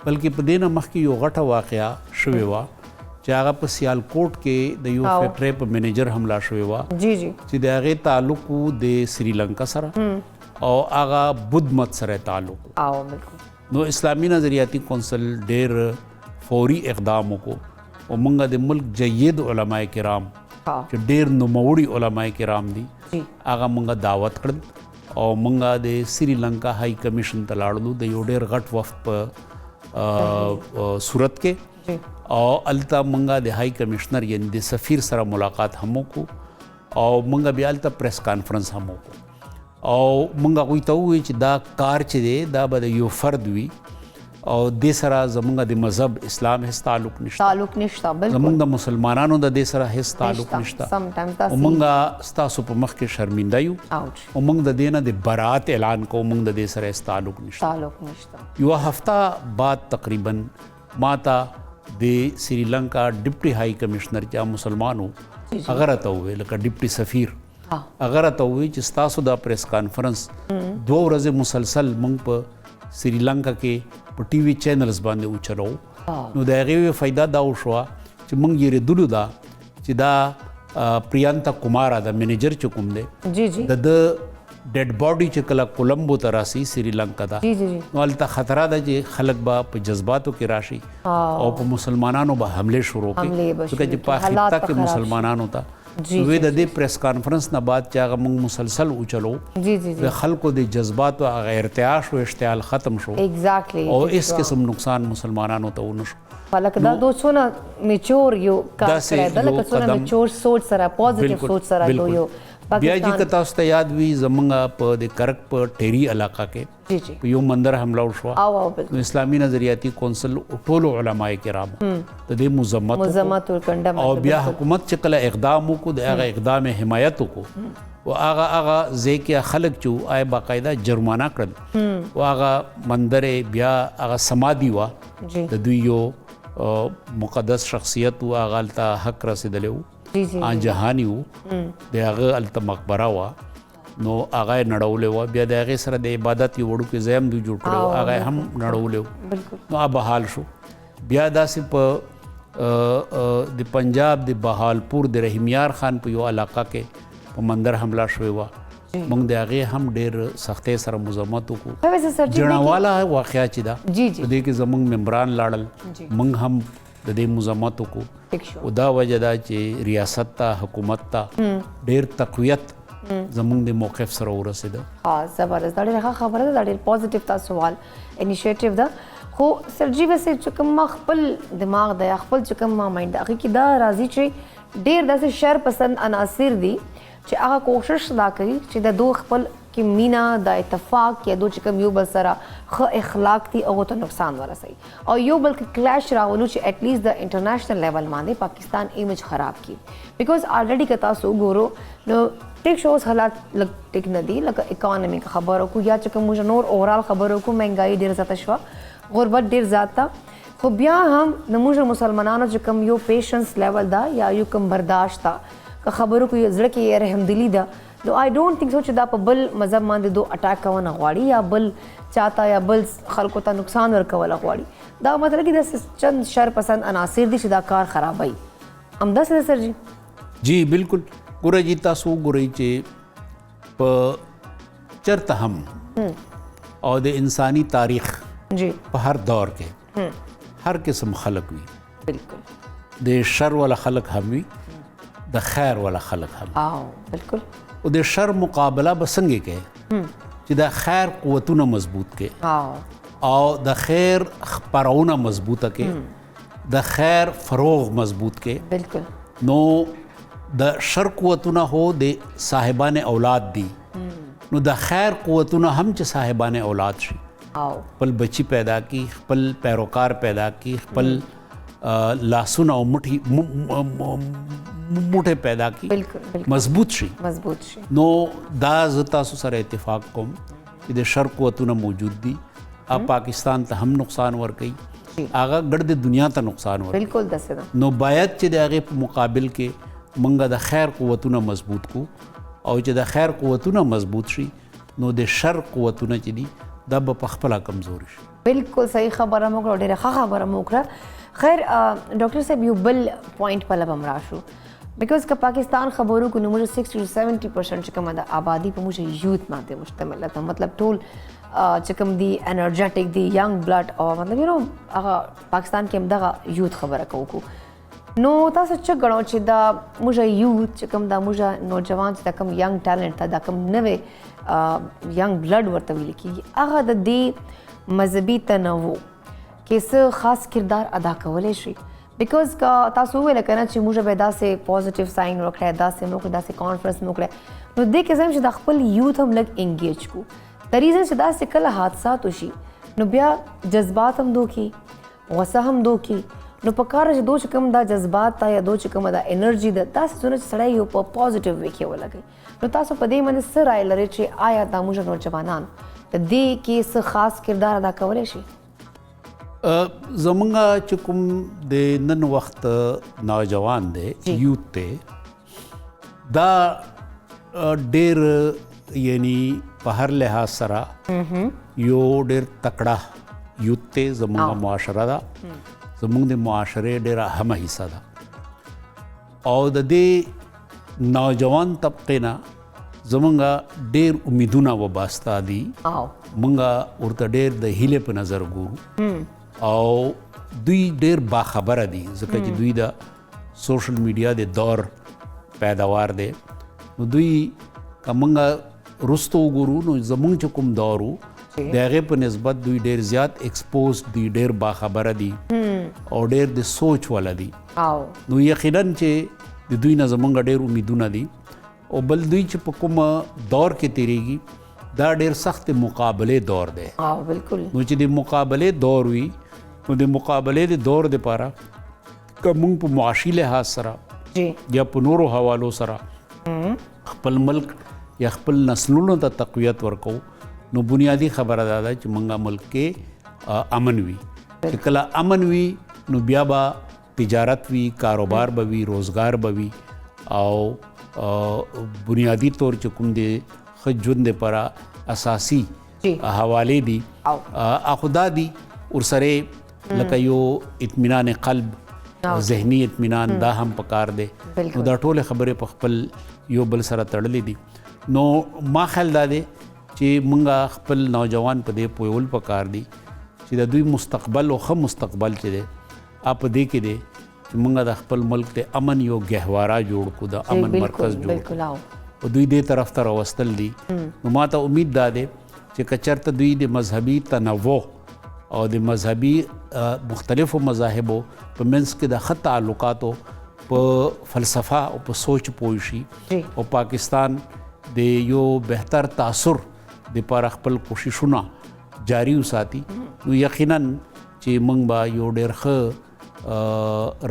بلکې په دې نه مخکې یو غټه واقعه شوې وه چې هغه په سیالکوټ کې د یو فیکټرۍ په منیجر حمله شوې وه جی جی چې د هغې تعلق و د سریلنکا سره او هغه بدھ مت سره تعلق و او بالکل نو اسلامي نظریاتي کونسل ډېر فوري اقدام وکړو او موږ د ملک جید علماء کرام چې ډېر نوموړي علماء کرام دي هغه موږ دعوت کړل او موږ د سریلنکا های کمیشن ته لاړلو د یو ډېر غټ وفد په صورت کې او الته موږ د های کمیشنر یعنی د سفیر سره ملاقات هم وکړو او موږ بیا الته پریس کانفرنس هم وکړو او موږ هغوی ته ووایو چې دا کار چې دی دا به د یو فرد وي او دې سره زموږ د مذهب اسلام هیڅ تعلق نشته زموږ د مسلمانانو د دې سره هیڅ تعلق نشته او موږ ستاسو په مخ کې شرمنده یو او موږ د دې نه د برات اعلان کوو موږ د دې سره هیڅ تعلق نشته یوه هفته بعد تقریبا ما ته د سریلنکا ډپټي های کمیشنر چې مسلمانو هغه راته وویل لکه ډپټي سفیر هغه راته وویل چې ستاسو دا پریس کانفرنس 2 ورځې مسلسل موږ په سریلنکا کې په ټي وي چینلز باندې وچلو نو د هغې فایده دا وشوه چې موږ یې لیدلو ده چې دا پریانتا کمارا د منیجر چې کوم دی د ډیډ باډي چې کله کولمبو ته راسي سریلنکا ته نو هلته خطره ده چې خلک به په جذباتو کې راشي او په مسلمانانو به حملې شروع کړي ځکه چې په خطه کې مسلمانانو ته وی د دې پریس کانفرنس نه بعد چې هغه موږ مسلسل وچلو د خلکو د جذباتو هغه ارتعاش او اشتعال ختم شو او اس قسم نقصان مسلمانانو ته ونه شو لکه دا دوڅونه میچور یو کار کړی دا لکه څونه میچور سوچ سره پوزټیو سوچ سره یو بیا چې که تاسو ته یاد وي زموږ په د کرک په ټیری علاقه کې په یو مندر حمله وشوه نو اسلامي نظریاتي کونسل ټولو علماء کرامو د دې مذمت او بیا حکومت چې کله اقدام وکړو د هغه اقدام حمایت وکړو و هغه ځای کې خلک چې آی باقاعده جرمانه کړل و هغه مندر بیا هغه سمادي وه د دوی یو مقدس شخصیت و هغه هلته حق رسېدلی و آن جهانی وو د هغه هلته مقبره وه نو هغه یې نړولی وه بیا د هغې سره د عبادت یو وړوکی ځای هم دوی جوړ کړی و هغه یې هم نړولی و نو هغه بحال شو بیا داسې په د پنجاب د بهالپور د رحیمیار خان په یو علاقه کې په مندر حمله شوې وه موږ د هغې هم ډېر سختۍ سره مزاحمت وکړو جڼاواله واقعه چې ده په دې کې زموږ ممبران لاړل موږ هم د دې مزاحمت وکړو او دا وجه ده چې ریاست ته حکومت ته ډېر تقویت زموږ د موقف سره ورسېده زبردست دا ډېره ښه خبره ده دا ډېر پازیټیو تاسو سوال انیشیټیو ده خو سرجي ویسې چې کوم ما خپل دماغ دی خپل چې کوم ما مایند هغې کې دا راځي چې ډېر داسې شر پسند عناصر دي چې هغه کوشش دا کوي چې د دو خپل کې مینا د اتفاق یا دو چې کوم یو بل سره ښه اخلاق دي هغو ته نقصان ورسوي او یو بل کې کلیش راولو چې ایټ لیسټ د انټرنیشنل لیول باندې پاکستان ایمیج خراب کړي بیکاز آلریډي که تاسو وګورو نو ټیک شوز حالات لږ ټیک نه دي لکه اکانمي که خبر وکړو یا چې کوم موږ نور اوورال خبر وکړو مهنګایي ډېره زیاته شوه غربت ډېر زیاته خو بیا هم د موږ مسلمانانو چې کوم یو پیشنس لیول ده یا یو کوم برداشت ده که خبرو کو زړه کې رحمدلی ده نو آی ډونټ تھنک سو چې دا په بل مذهب باندې دو اٹیک کول غواړي یا بل چاته یا بل خلکو ته نقصان ورکول غواړي دا مطلب کې د چند شر پسند عناصر دي چې دا کار خرابوي همداسې ده سر جی جی بالکل ګوره جی تاسو وګورئ چې په چرته هم او د انساني تاریخ جی په هر دور کې هر قسم خلق وي بالکل د شر والا خلق هم وي د خیر والا خلق هم بالکل او د شر مقابله به څنګه کوي چې د خیر قوتونه مضبوط کړي او د خیر خپرونه مضبوطه کړي د خیر فروغ مضبوط کړي بالکل نو د شر قوتونه هو د صاحبان اولاد دي نو د خیر قوتونه هم چې صاحبان اولاد شي خپل بچی پیدا کی خپل پیروکار پیدا کی خپل لاسونه او موټه پیدا کی مضبوط شي نو دا زه تاسو سره اتفاق کوم چې د شر قوتونه موجود دي اب پاکستان ته هم نقصان ورکوي هغه ګرد دنیا ته نقصان ورکوي بالکل داسې ده نو باید چې د هغې په مقابل کې موږ د خیر قوتونه مضبوط کو او چې د خیر قوتونه مضبوط شي نو د شر قوتونه چې دي دا به په خپله کمزوري شي. بالکل صحیح خبره مو کړه، ډېره ښه خبره مو کړه. خیر ډاکټر صاحب یو بل پوینټ په لبم راشو بیکاز که پاکستان خبرو کو نو موږ 60 to 70% چې کومه د آبادي په موږ یوت باندې مشتمل ده، مطلب ټول چې کوم دی انرجیټک دی ینګ بلډ او مطلب یو نو هغه پاکستان کې هم دغه یوت خبره کوو. نو تاسو څه ګڼو چې دا موږ یوت چې کوم دا موږ نوجوان چې دا کوم ینګ ټیلنټ ته دا کوم نوې ینګ بلډ ورته ویل کېږي هغه د دې مذهبي تنوع کې څه خاص کردار ادا کولی شي؟ بیکاز که تاسو وویل که نه چې موږ به داسې پازیټیو ساین وکړی، داسې مو کړی، داسې کانفرنس مو کړی، نو دې کې زم چې د خپل یوت هم لږ انګیج کو. د ریزن چې داسې کله حادثات وشي نو بیا جذبات هم دوکي، غصه هم دوکي، نو په کار چې دو چې کوم دا جذبات تا یا دو چې کومه دا انرژي ده داسې څونه چې سړی یو په پازیټیو وی کې ولګوي. نو تاسو په دې باندې څه رایه لرئ چې آیا دا موږ نوجوانان د دې کې څه خاص کردار ادا کولی شي؟ زمونږ چې کوم د نن وخت نوجوان دی یوت دی دا ډېر یعنی په هر لحاظ سره یو ډېر تکړه یوت دی. زمونږ معاشره ده، زمونږ د معاشرې ډېره اهمه حصه ده او د دې نوجوان طبقې نه زمونږ ډېر امیدونه وابسته دي. مونږ ورته ډېر د هیلې په نظر ګورو او دوی ډېر باخبره دي ځکه چې دوی د سوشل میډیا د دور پیداوار دی. نو دوی که مونږ رستو وګورو نو زمونږ چې کوم دور و د هغې په نسبت دوی ډېر زیات ایکسپوز دي، ډېر باخبره دي او ډېر د سوچ والا دي. نو یقینا چې د دوی نه زمونږ ډېر امیدونه دي او بل دوی چې په کوم دور کې تیریږي دا ډېر سخت مقابلې دور دی. بالکل. نو چې د مقابلې دور وي نو د مقابلې د دور دپاره که موږ په معاشي لحاظ سره یا په نورو حوالو سره خپل ملک یا خپل نسلونو ته تقویت ورکو نو بنیادی خبره دا ده چې موږ ملک کې امن وي. چې کله امن وي نو بیا به تجارت وي، کاروبار به وي، روزګار به وي او بنیادی طور چې کوم د ښه ژوند دپاره اساسي حوالې دي خدا دي ورسره لکه یو اطمینان قلب، ذهني اطمینان دا هم پکار دی. نو دا ټولې خبرې په خپل یو بل سره تړلې دي. نو ما خیال دا دی چې مونږ خپل نوجوان په دې پوهول پکار دي چې د دوی مستقبل او ښه مستقبل چې دی په دې کې دی چې مونږ د خپل ملک د امن یو ګهواره جوړ کړو، د امن مرکز جوړ کړو او دوی دې طرف ته راوستل دي. نو ما ته امید دا دی چې که چېرته دوی د مذهبي تنوع او د مذهبي مختلفو مذاهبو په منځ کې د ښه تعلقاتو په فلسفه او په سوچ پوه شي او پاکستان د یو بهتر تاثر دپاره خپل کوششونه جاري وساتي نو یقینا چې موږ به یو ډېر ښه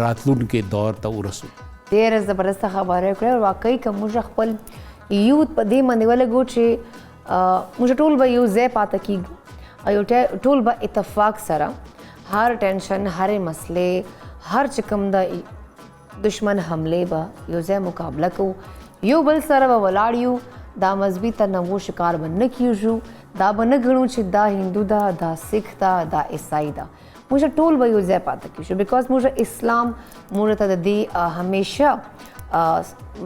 راتلونکي دور ته ورسو. ډېره زبردسته خبره کړې. واقعي که موږ خپل یوت په دې باندې ولګو چې موږ ټول به یو ځای پاته کېږو او یو ټول به اتفاق سره هر ټینشن، هرې مسلې، هر چې کوم د دشمن حملې به یو ځای مقابله کوو، یو بل سره به ولاړ یو، دا مذهبي تنوع شکار به نه کیږو، دا به نه ګڼو چې دا هندو ده، دا سکھ ده، دا عیسائی ده. موږ ټول به یو ځای پاته کیږو بیکاز موږ اسلام موږ ته د دې همیشه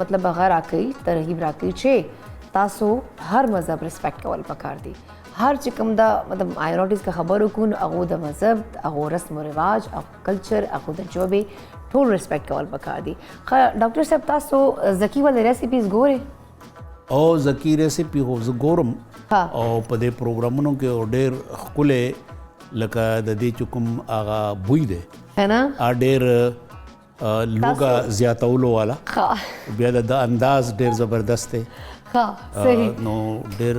مطلب هغه راکوي، ترغیب راکوي چې تاسو هر مذهب ریسپیکټ کول پکار دي. هر چې کوم دا مطلب ماینورټیز کا خبرو کو هغه د مذهب، هغه رسم و رواج، هغه کلچر، هغه د ژبې ټول ریسپیکټ کول پکار دي. ډاکټر صاحب تاسو زکی ولې ریسیپیز ګورئ؟ او زکی ریسیپي خو زه ګورم او په دې پروګرامونو کې ډېر ښکلی لکه د دې چې کوم هغه بوی دی ډېر لوګه زیاتولو والا بیا د انداز ډېر زبردست دی. نو ډېر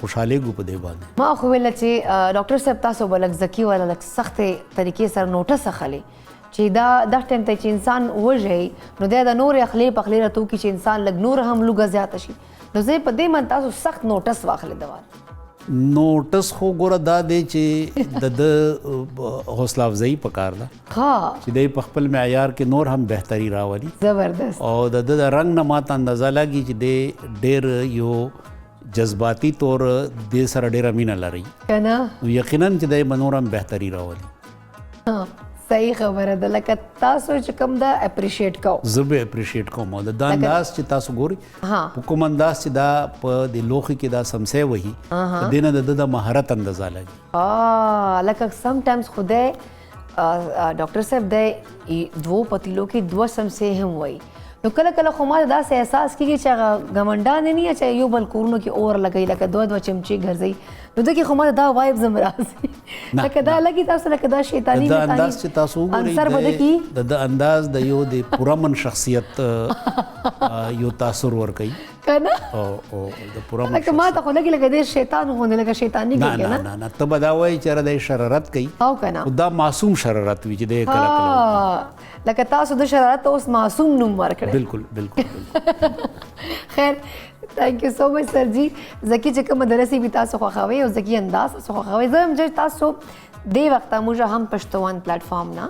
خوشحالېږو په دې باندې. ما خو ویله چې ډاکټر صاحب تاسو به لږ ذکي والا لږ سختې طریقې سره نوټس اخلئ چې دا دغه ټایم ته چې انسان وژهی نو دی د نورې اخلي پخلي راته وکړي چې انسان لږ نور هم لوږه زیاته شي. نو زه په دې باندې تاسو سخت نوټس واخلئ دوار. نوټس خو ګوره دا دی چې د حوصله افزایی پکار ده ها چې دی په خپل معیار کې نور هم بهتري راولي زبردست او د رنګ نه ماته اندازه لګي چې دی ډېر یو جذباتي طور دې سره ډېره مینه لري کنه نو یقینا چې دی به نور هم بهتري راولي ها صحیح خبره ده لکه تاسو چې کوم دا اپریشیټ کو زه به اپریشیټ کوم او دا انداز چې تاسو ګوري ها په کوم انداز چې دا په د لوخي کې دا سمسه وهي د دې نه د مهارت اندازه لګي لکه سم ټایمز خدای ډاکټر صاحب د دوه پتیلو کې دوه سمسه هم وای نو کله کله خو ما داسې احساس کېږي چې هغه ګمنډان نه چې یو بل کورونو کې اور لګوي لکه دوه چمچې ګرځي نو دغه خو ما دا وایب زم راځي لکه دا لګي تاسو لکه دا شیطانی دا انداز چې تاسو وګورئ د انداز د یو د پرامن شخصیت یو تاثر ور کوي کنه او د پرامن لکه ما ته خو لګي لکه د شیطان غوونه لکه شیطانی کوي نه نه ته به دا وایي چې د شرارت کوي او کنه دا معصوم شرارت وي چې د کله کله لکه تاسو د شرارت اوس معصوم نوم ورکړئ بالکل بالکل خیر تھینک یو سو مچ سر جی زکی چې کوم درسي به تاسو خوښوي او زکی انداز تاسو خوښوي زه هم چې تاسو د وخت موږ هم پښتون پلیټ فارم نه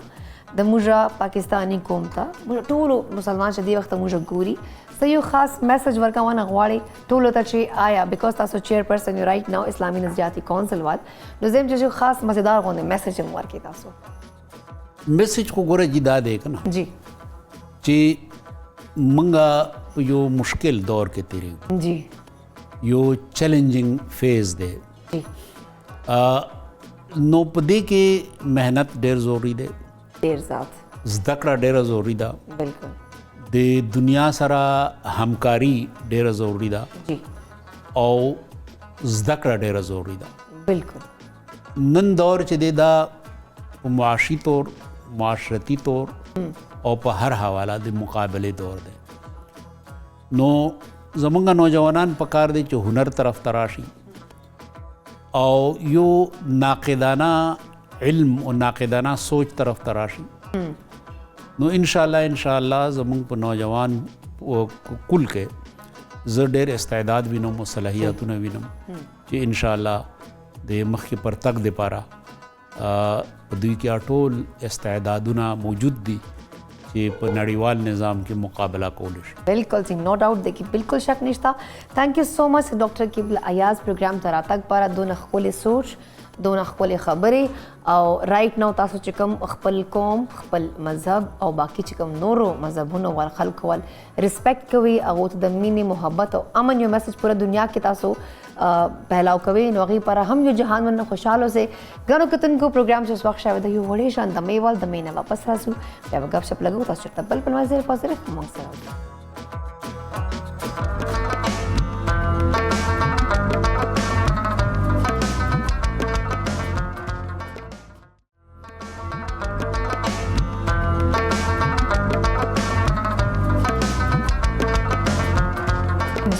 د موږ پاکستانی قوم ته موږ ټول مسلمان چې د وخت موږ ګوري سه یو خاص میسج ورکوونه غواړي ټولو ته چې آیا بیکاز تاسو چیر پرسن یو رائټ ناو اسلامي نظریاتي کونسل وال نو زم چې خاص مزیدار غونډه میسج هم ورکړي تاسو میسج خو ګوره جی دا دی کنه جی چې منګه یو مشکل دور کې تیری جی یو چیلنجنگ فیز دی جی نو په دې کې محنت ډېر ضروری دی ډېر ذات زده کړه ډېره ضروری ده بالکل د دنیا سره همکاري ډېره ضروری ده جی او زده کړه ډېره ضروری ده بالکل نن دور چې دی دا په معاشي طور معاشرتی طور او په هر حواله د مقابله دور دی نو زمونږ نوجوانان پکار دی چې هنر طرف تراشي او یو ناقدانه علم او ناقدانه سوچ طرف تراشي نو ان شاء الله زمونږ په نوجوان کل کې زه ډېر استعداد وینم او صلاحیتونه وینم چې ان شاء الله د مخکې پرتګ دپاره په دوی کې ټول استعدادونه موجود دي چې په نړیوال نظام کې مقابله کولی شي بالکل سی نو ډاؤٹ دی کې بالکل شک نشته تھینک یو سو مچ ډاکټر قبل ایاز پروګرام ته راتګ لپاره دونه ښکلې سوچ دونه ښکلې خبرې او رائټ نو تاسو چې کوم خپل قوم خپل مذهب او باقي چې کوم نورو مذهبونو ول خلک ول ریسپیکټ کوي هغه ته د مینې محبت او امن یو میسج پوره دنیا کې تاسو پھیلاو کوي نو هغې پر هم یو جهان ورنه خوشحاله اوسئ ګرانو کتونکو پروګرام چې اوس وخت شوی دی یو وړې شان دمې وال دمې نه واپس راځو بیا به ګپ شپ لګو تاسو چېرته بل په نوازر فاصله موږ سره اوسئ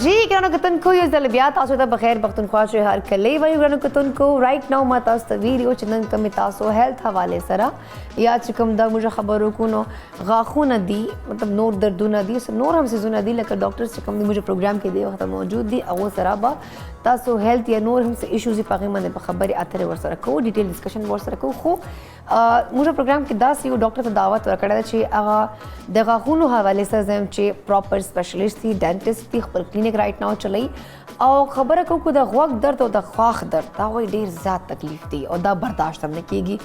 جی ګرانو کتونکو یو ځل بیا تاسو ته بخیر پښتونخوا چې هر کلی وایو ګرانو کتونکو رائټ ناو ما تاسو ته ویډیو چې نن کومې تاسو هیلث حوالې سره یا چې کوم دا موږ خبرو کو نو غاښونه دي مطلب نور دردونه دي نور هم څیزونه دي لکه ډاکټر چې کوم موږ پروګرام کې دی وخت موجود دي هغو سره به تاسو هیلث یا نور هم څه ایشوز په هغې باندې په خبرې اترې ورسره کوو ډیټیل ډسکشن ورسره کوو خو موږ پروګرام کې داسې یو ډاکټر ته دعوت ورکړی ده چې هغه د غاښونو حوالې سره زم چې پراپر سپیشلیسټ دي ډینټسټ دي خپل کلینیک رائټ ناو چلوي او خبره کوو که د غوږ درد او د خواښ درد دا وایي ډېر زیات تکلیف دی او دا برداشت هم نه کېږي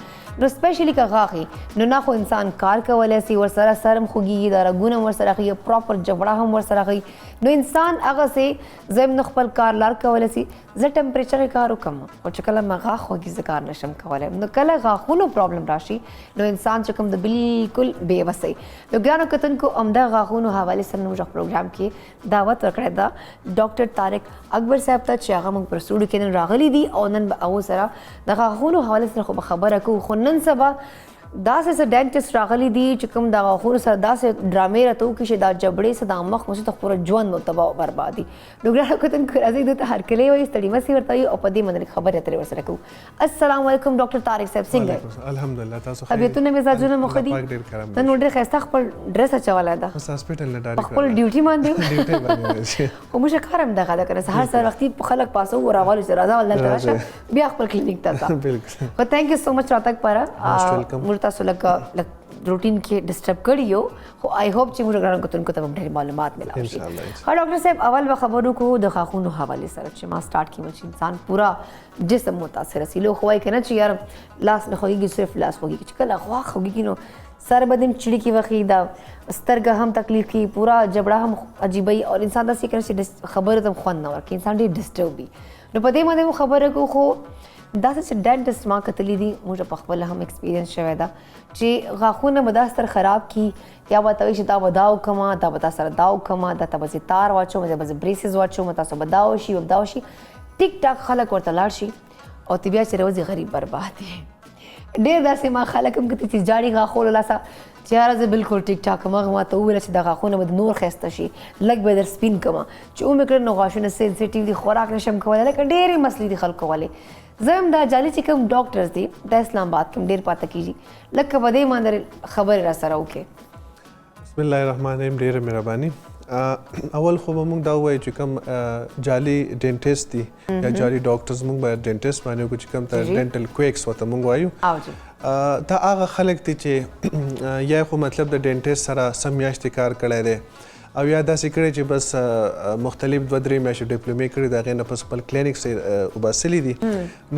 نو سپیشلی که غاښ نو نه خو انسان کار کولی سي ورسره سر هم خوږېږي دا رګونه هم ورسره ښي پراپر جبړه هم ورسره ښي نو انسان هغسې زه هم نه خپل کار لار کولی سي زه ټمپریچر یې کار وکړم خو چې کله مې غاښ خوږي زه کار نشم کولی نو کله غاښونو پرابلم راشي نو انسان چې کوم د بالکل بې وسئ نو ګرانو کتونکو همدغه غاښونو حوالې سره موږ پروګرام کې دعوت ورکړی ده ډاکټر طارق اکبر صاحب ته چې هغه موږ پر سټوډیو کې نن راغلي دي او نن به هغو سره د غاښونو حوالې سره خو به خبره کوو خو نن سبا داسې ډینټسټ راغلی دي چې کوم د غاښونو سره داسې ډرامې راته وکړي چې دا جبړې څه دا مخ مو څه خپله ژوند نو تباه او برباد دي. نو ګرانو کتونکو راځئ دوی ته هرکلی وایي ستړي مسې ورته وایي او په دې باندې خبرې اترې ورسره کوو. السلام علیکم ډاکټر طارق صاحب څنګه الحمدلله تاسو طبیعتونه مزاجونه مو ښه دي؟ نن نو ډېر ښایسته خپل ډرس اچولی ده بس هاسپټل نه په خپل ډیوټي باندې ډیوټي باندې خو موږ کار هم دغه ده که نه سهار سهار وختي خلک پاسو راغلي چې راځه ول دلته راشه بیا خپل کلینیک ته ځه. بالکل خو تھینک یو سو مچ راتګ پاره موږ تاسو لږ روټین کې ډسټرب کړي یو خو آی هوپ چې موږ ګرانو کتونکو ته ډېر معلومات ملاو شي. ها ډاکټر صاحب اول به خبرو کوو د غاښونو حوالې سره چې ما سٹارټ کړم چې انسان پورا جسم متاثر شي. لوگ خوای کنه چې یار لاس نه خوږي صرف لاس خوږي چې کله غاښ خوږي نو سر بدن چړي کی وخی دا سترګه هم تکلیف کی پورا جبړه هم عجیبای او انسان داسې کنه چې خبره ته خوند نه ورکړي انسان ډېر ډسټرب وي. نو په دې باندې خبره کو خو داسې چې ډینټسټ ما کتلی دي موږ په خپل هم ایکسپیرینس شوی ده چې غاښونه به دا ستر خراب کی یا به ته وایي چې دا به دا وکړمه دا به تا سره دا وکړمه دا ته به زه تار واچوم دا به زه بریسز واچوم تاسو به دا وشي دا وشي ټیک ټاک خلک ورته لاړ شي او ته بیا چې روزي غریب برباد دی. ډېر داسې ما خلک هم کتي چې جاړي غاښونه لاسه چې یاره زه بالکل ټیک ټاک یم هغه ما ته وویله چې دا غاښونه به د نور ښایسته شي لږ به در سپین کړمه چې ومې کړل نو غاښونه سینسیټیو دي خوراک نشم کولی لکه ډېرې مسلې دي خلکو ولې. زه هم دا جالي چې کوم ډاکټرز دي د اسلام آباد کې هم ډېر پاته کېږي لکه په دې باندې خبرې را سره وکړې. بسم الله الرحمن الرحیم ډېره مهرباني. اول خو به موږ دا ووایو چې کوم جعلي ډینټسټ دي یا جعلي ډاکټرز موږ باید ډینټسټ باندې وکړو چې کوم ته ډینټل کویکس ورته موږ وایو دا هغه خلک دي چې یا خو مطلب د ډینټسټ سره سم میاشتې کار کړی دی او یا داسې کړی چې بس مختلف 2-3 میاشتې ډیپلومې کړي د هغې نه پس خپل کلینیک وباسلي دي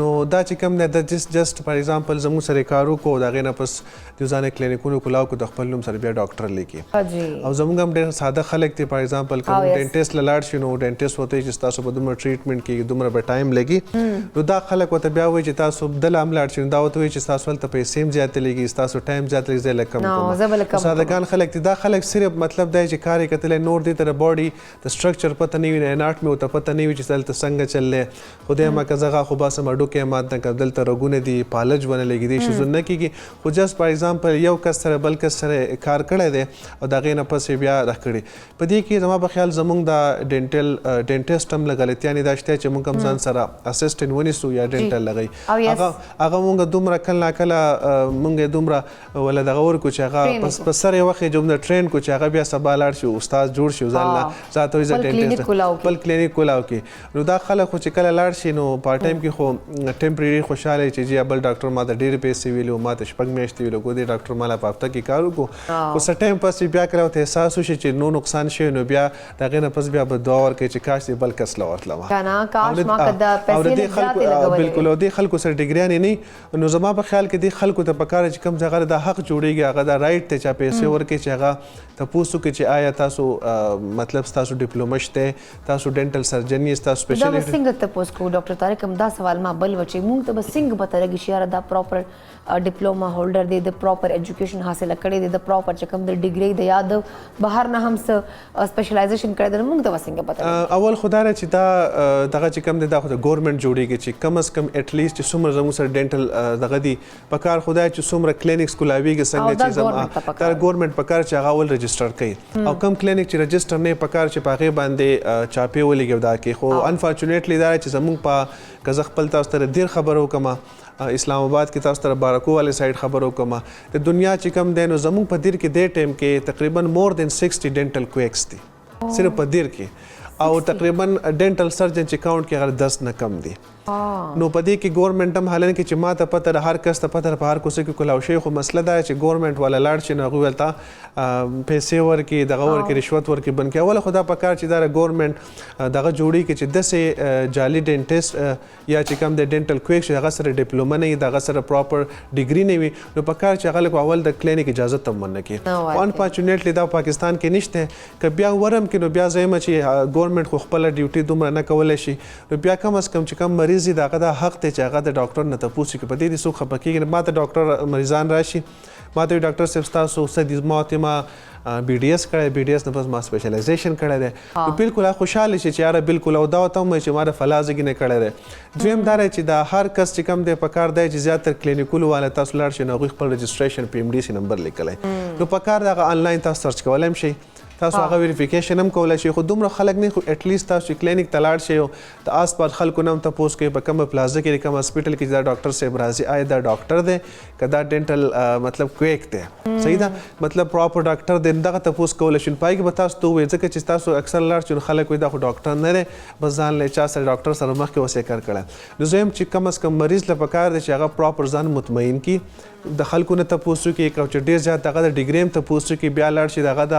نو دا چې کوم دی د جسټ فار ایگزامپل زموږ سره یې کار وکړو د هغې نه پس د ځانې کلینیکونو کولاو کړو د خپل نوم سره بیا ډاکټر لیکي او زموږ هم ډېر ساده خلک دي فار ایگزامپل که ډینټسټ له لاړ شي نو ډینټسټ ورته وایي چې ستاسو به دومره ټریټمنټ کېږي دومره به ټایم لګي نو دا خلک ورته بیا وایي چې تاسو دله هم لاړ شي نو دا ورته وایي چې ستاسو هلته پیسې هم زیاتې لګي ستاسو ټایم زیات لګي زه لږ کم کوم سادهګان خلک دي دا خلک صرف مطلب دی چې کار یې کتلی نور دې ته باډي د سټرکچر پته نه وي نه اناټمي ورته پته نه وي چې دلته څنګه چللی خدای ما که زه غاښ وباسم هډوکی مات نه کړم دلته رګونه دي پالج ونه لګي دې شیزونه نه کېږي خو جست فار ایگزامپل یو کس سره بل کس سره کار کړی دی او د هغې نه پس یې بیا راکړي په دې کې زما په خیال زموږ د ډینټسټ هم له غلطیانې دا شته چې موږ هم ځان سره اسسټنټ ونیسو یا ډینټل لګوي هغه موږ دومره کله ناکله موږ یې دومره ولا دغه ورکړو چې هغه په سر یې وخت یې دومره ټرین کړو چې هغه بیا سبا لاړ شي استاد جوړ شي ځان ذاته وي خپل کلینیک کولاو کې نو دا خلک خو چې کله لاړ شي نو پارټ ټایم کې خو ټمپرري خوشحاله چې جی بل ډاکټر ما ته ډېرې پیسې ویلي ما ته 6 میاشتې ویلو کو دې ډاکټر ما له په هفته کې کار وکړو خو څه ټایم پس بیا کله ورته احساس وشي چې نو نقصان شوی نو بیا د هغې نه پس بیا به دعا ورکوي چې کاش دې بل کس له ورتلم بالکل او دې خلکو سره ډګریانې نه نو زما په خیال کې دې خلکو ته پکار چې کوم ځای د حق جوړېږي هغه دا رایټ دی چې پیسې ورکړي چې هغه تپوس وکړي چې آیا تاسو مطلب ستاسو ډیپلومه شته تاسو ډینټل سرجن یې ستاسو دا به څنګه تپوس کوو ډاکټر طارق هم دا سوال ما بل و چې موږ ته به څنګه پته لګي چې یاره دا پراپر ډیپلوما هولډر دی د پراپر ایجوکیشن حاصله کړې دی د پراپر چې کوم د ډیګري د یاد بهر نه هم څه سپیشلایزیشن کړی دی موږ ته به څنګه پته اول خو دا چې دا دغه چې کوم دی دا خو د ګورنمنټ جوړېږي چې کم از کم اټلیسټ چې څومره زموږ سره ډینټل دغه دي په کار خو دا چې څومره کلینکس کولاویږي څنګه چې زما دا ګورنمنټ په کار چې هغه اول رجسټر کوي او کم کلینیک چې رجسټر نه په کار چې په هغې باندې چاپې ولګي دا کې خو انفارچونیټلی دا چې زموږ په که زه خپل تاسو سره ډېر خبره وکړم اسلام آباد کې تاسو سره بارکو والے سایډ خبرو کوم د دنیا چې کم دی نو زموږ په دیر کې دې ټایم کې تقریبا مور دین 60 ډینټل کویکس دي صرف په دیر کې او تقریبا ډینټل سرجن چې کاونټ کې هغه 10 نه کم دي نو په دې کې ګورنمنټ هم حالانکه چې ما ته پته هر کس ته پته په هر کوڅه کې کولاو شي خو مسله دا چې ګورنمنټ والا لاړ شي نو هغوی ولته پیسې ورکړي دغه ورکړي رشوت ورکړي بند کړي اوله خو دا پکار چې دا ګورنمنټ دغه جوړي کې چې داسې جعلي ډینټسټ یا چې کوم د ډینټل کویک چې هغه سره ډیپلومه نه وي دغه سره پراپر ډیګري نه وي نو پکار چې هغه لکه اول د کلینیک اجازه هم ورنه کړي انفارچونیټلی دا پاکستان کې نشته که بیا ورم کې نو بیا زه یم چې ګورنمنټ خو خپله ډیوټي دومره نه کولی شي نو بیا کم از کم چې کوم مریض دغه دا حق دی چې هغه د ډاکټر نه تپوس وکړي په دې دې څوک خفه کېږي ما ته ډاکټر مریضان راشي ما ته ډاکټر صاحب ستاسو څه دي؟ ما ورته ما BDS کړی، BDS نه پس ما سپیشلایزیشن کړی دی. نو بالکل خوشحاله شي چې یاره بالکل، او دا ورته هم چې ما د فلازګي نه کړی دی. دویم دا دی چې دا هر کس چې کوم دی په کار دی چې زیاتره کلینیکولو والا تاسو لاړ شئ نو هغوی خپل رجسټریشن PMDC نمبر لیکلی، نو په کار د هغه آنلاین تاسو سرچ کولی هم شئ، تاسو هغه ویریفیکیشن هم کولی شئ. خو دومره خلک نه، خو اټلیسټ تاسو چې کلینیک ته لاړ شئ او د آس پاس خلکو نه هم تپوس کوئ په کومه پلازه کې کوم هاسپټل کې چې دا ډاکټر صاحب راځي، آیا دا ډاکټر دی که دا ډینټل مطلب کویک دی، صحیح ده، مطلب پراپر ډاکټر دی، دغه تپوس کولی شئ. پای کې به تاسو ته ووایي، ځکه چې تاسو اکثر لاړ شئ نو خلک وایي دا خو ډاکټر نه دی، بس ځان له چا سره ډاکټر سره مخکې اوسې کار کړی. نو زه یم چې کم از کم مریض له پکار دی چې هغه پراپر ځان مطمئن کړي، د خلکو نه تپوس وکړي، چې ډېر زیات دغه د ډیګري هم تپوس وکړي، بیا لاړ شي دغه د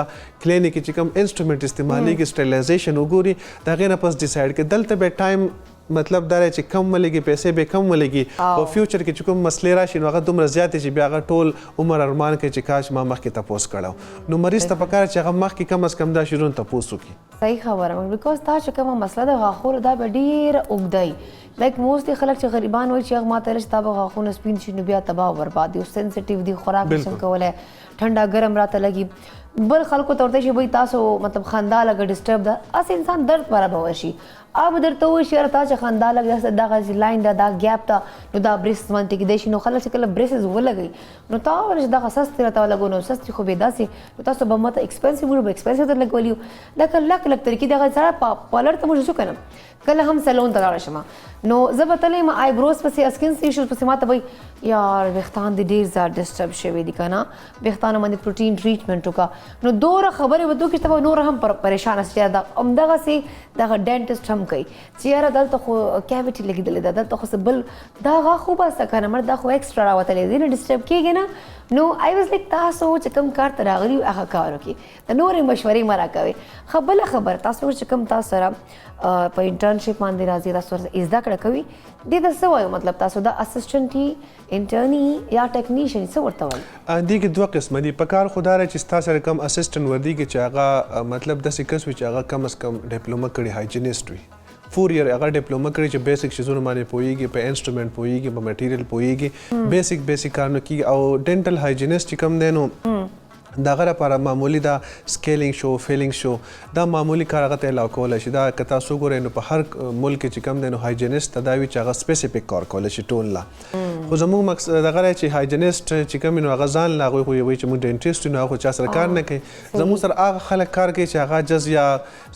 کلینیک کې چې کوم انسټرومنټ استعمالېږي سټریلایزیشن وګوري، د هغې نه پس ډیسایډ کړي. دلته به ټایم مطلب دا دی چې کم ولګي، پیسې به کم ولګي، او فیوچر کې چې کوم مسلې راشي نو هغه دومره زیاتې چې بیا هغه ټول عمر ارمان کوي چې کاش ما مخکې تپوس کړی. نو مریض ته پکار چې هغه مخکې کم از کم دا شیزونه تپوس وکړي. صحیح خبره، بیکاز دا چې کومه مسله د غاښونو دا به ډېره اوږده لایک موستلی خلک چې غریبان وایي چې هغه ما ته ویل چې تا به غاښونه سپین شي نو بیا تباه او برباد دي، سینسیټیو دي، خوراک نشم کولی، ټنډه ګرم راته لګي. بل خلکو ته ورته شي وایي تاسو مطلب خندا لږه ډسټرب ده، هسې انسان درد برابر شي. اب درته وایي چې یاره تا چې خندا لږ دغه لاین ده، دا ګیپ ده، نو دا بریس باندې کېدای شي. نو خلک چې کله بریسز ولګوي نو تا وویل چې دغه سستې راته ولګو، نو سستې خو بې داسې، نو تاسو به ما ته ایکسپنسیو وړو، به ایکسپنسیو در لګولي وو. لکه لک لک طریقې دغه سره پالر ته موږ شو که نه، کله هم سلون ته لاړه شم نو زه به تللی یم آیبروز پسې، اسکن ایشوز پسې، ما ته وایي یار ویښتان دې ډېر زیات ډسټرب شوي دي که نه، ویښتانو باندې پروټین ټریټمنټ وکړه. نو دومره خبرې به وکړي چې ته به نور هم پریشانه شي. همدغسې دغه ډینټسټ هم کوي چې یاره دلته خو کیویټي لګېدلې ده، دلته خو څه بل دا غاښ خو باسته که نه مړ، دا خو ایکسټرا راوتلی دی، نه ډسټرب کېږي نه. نو آی واز لایک تاسو چې کوم کار ته راغلي یو هغه کار وکړي، د نورې مشورې مه راکوئ. ښه بله خبره، تاسو چې کوم تاسو سره په انټرنشپ باندې راځي، تاسو سره زده کړه کوي، دې ته څه وایو؟ مطلب تاسو دا اسسټنټ یې، انټرن یا ټیکنیشن، څه ورته وایي؟ دې کې دوه قسمه دي. په کار خو دا دی چې ستا سره کوم اسسټنټ ودرېږي چې هغه مطلب داسې کس وي چې هغه کم از کم ډپلومه کړي، هایجینسټ وي، 4 year هغه ډپلومه کړي چې بیسک شیزونه باندې پوهېږي، په انسټرومنټ پوهېږي، په میټیریل پوهېږي، بیسک کارونه کېږي. او ډینټل هایجینسټ چې کوم دی نو دغه لپاره معمولی دا سکیلینګ شو، فیلینګ شو، دا معمولی کار هغه ته الاو کولی شي. دا که تاسو وګورئ نو په هر ملک کې چې کوم دی نو هایجینسټ ته دا وي چې هغه سپیسیفیک کار کولی شي ټول لا. خو زموږ مقصد دغه دی چې هایجینسټ چې کوم نو هغه ځان له هغوی خو وایي چې موږ ډینټسټ یو نو هغه چا سره کار نه کوي. زموږ سره هغه خلک کار کوي چې هغه جز یا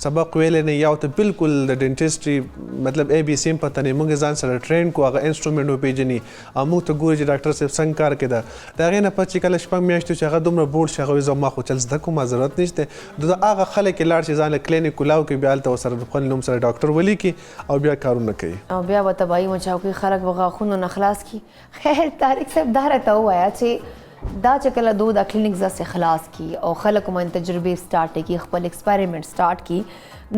سبق ویلی نه، یا ورته بالکل د ډینټسټري مطلب ABC هم پته نه، موږ ځان سره ټرین کو، هغه انسټرومنټ وپېژني او موږ ته ګوري چې ډاکټر صاحب څنګه کار کوي. د هغې نه پس چې کله 6 میاشتې چې هغه دومره بوډ شي، هغه وایي زما خو چل زده کوم، ضرورت نشته. د هغه خلک یې لاړ شي ځان له کلینیک کولاو کوي، بیا هلته ورسره خپل نوم سره ډاکټر ولیکي او بیا کارونه کوي، او بیا به تباهي مچاو کوي، خلک به غاښونو نه خلاص کړي. خیر طارق صاحب دا راته ووایه چې دا چې کله دو دا کلینک داسې خلاص کړي او خلکو باندې تجربې سټارټ کړي، خپل ایکسپریمنټ سټارټ کړي،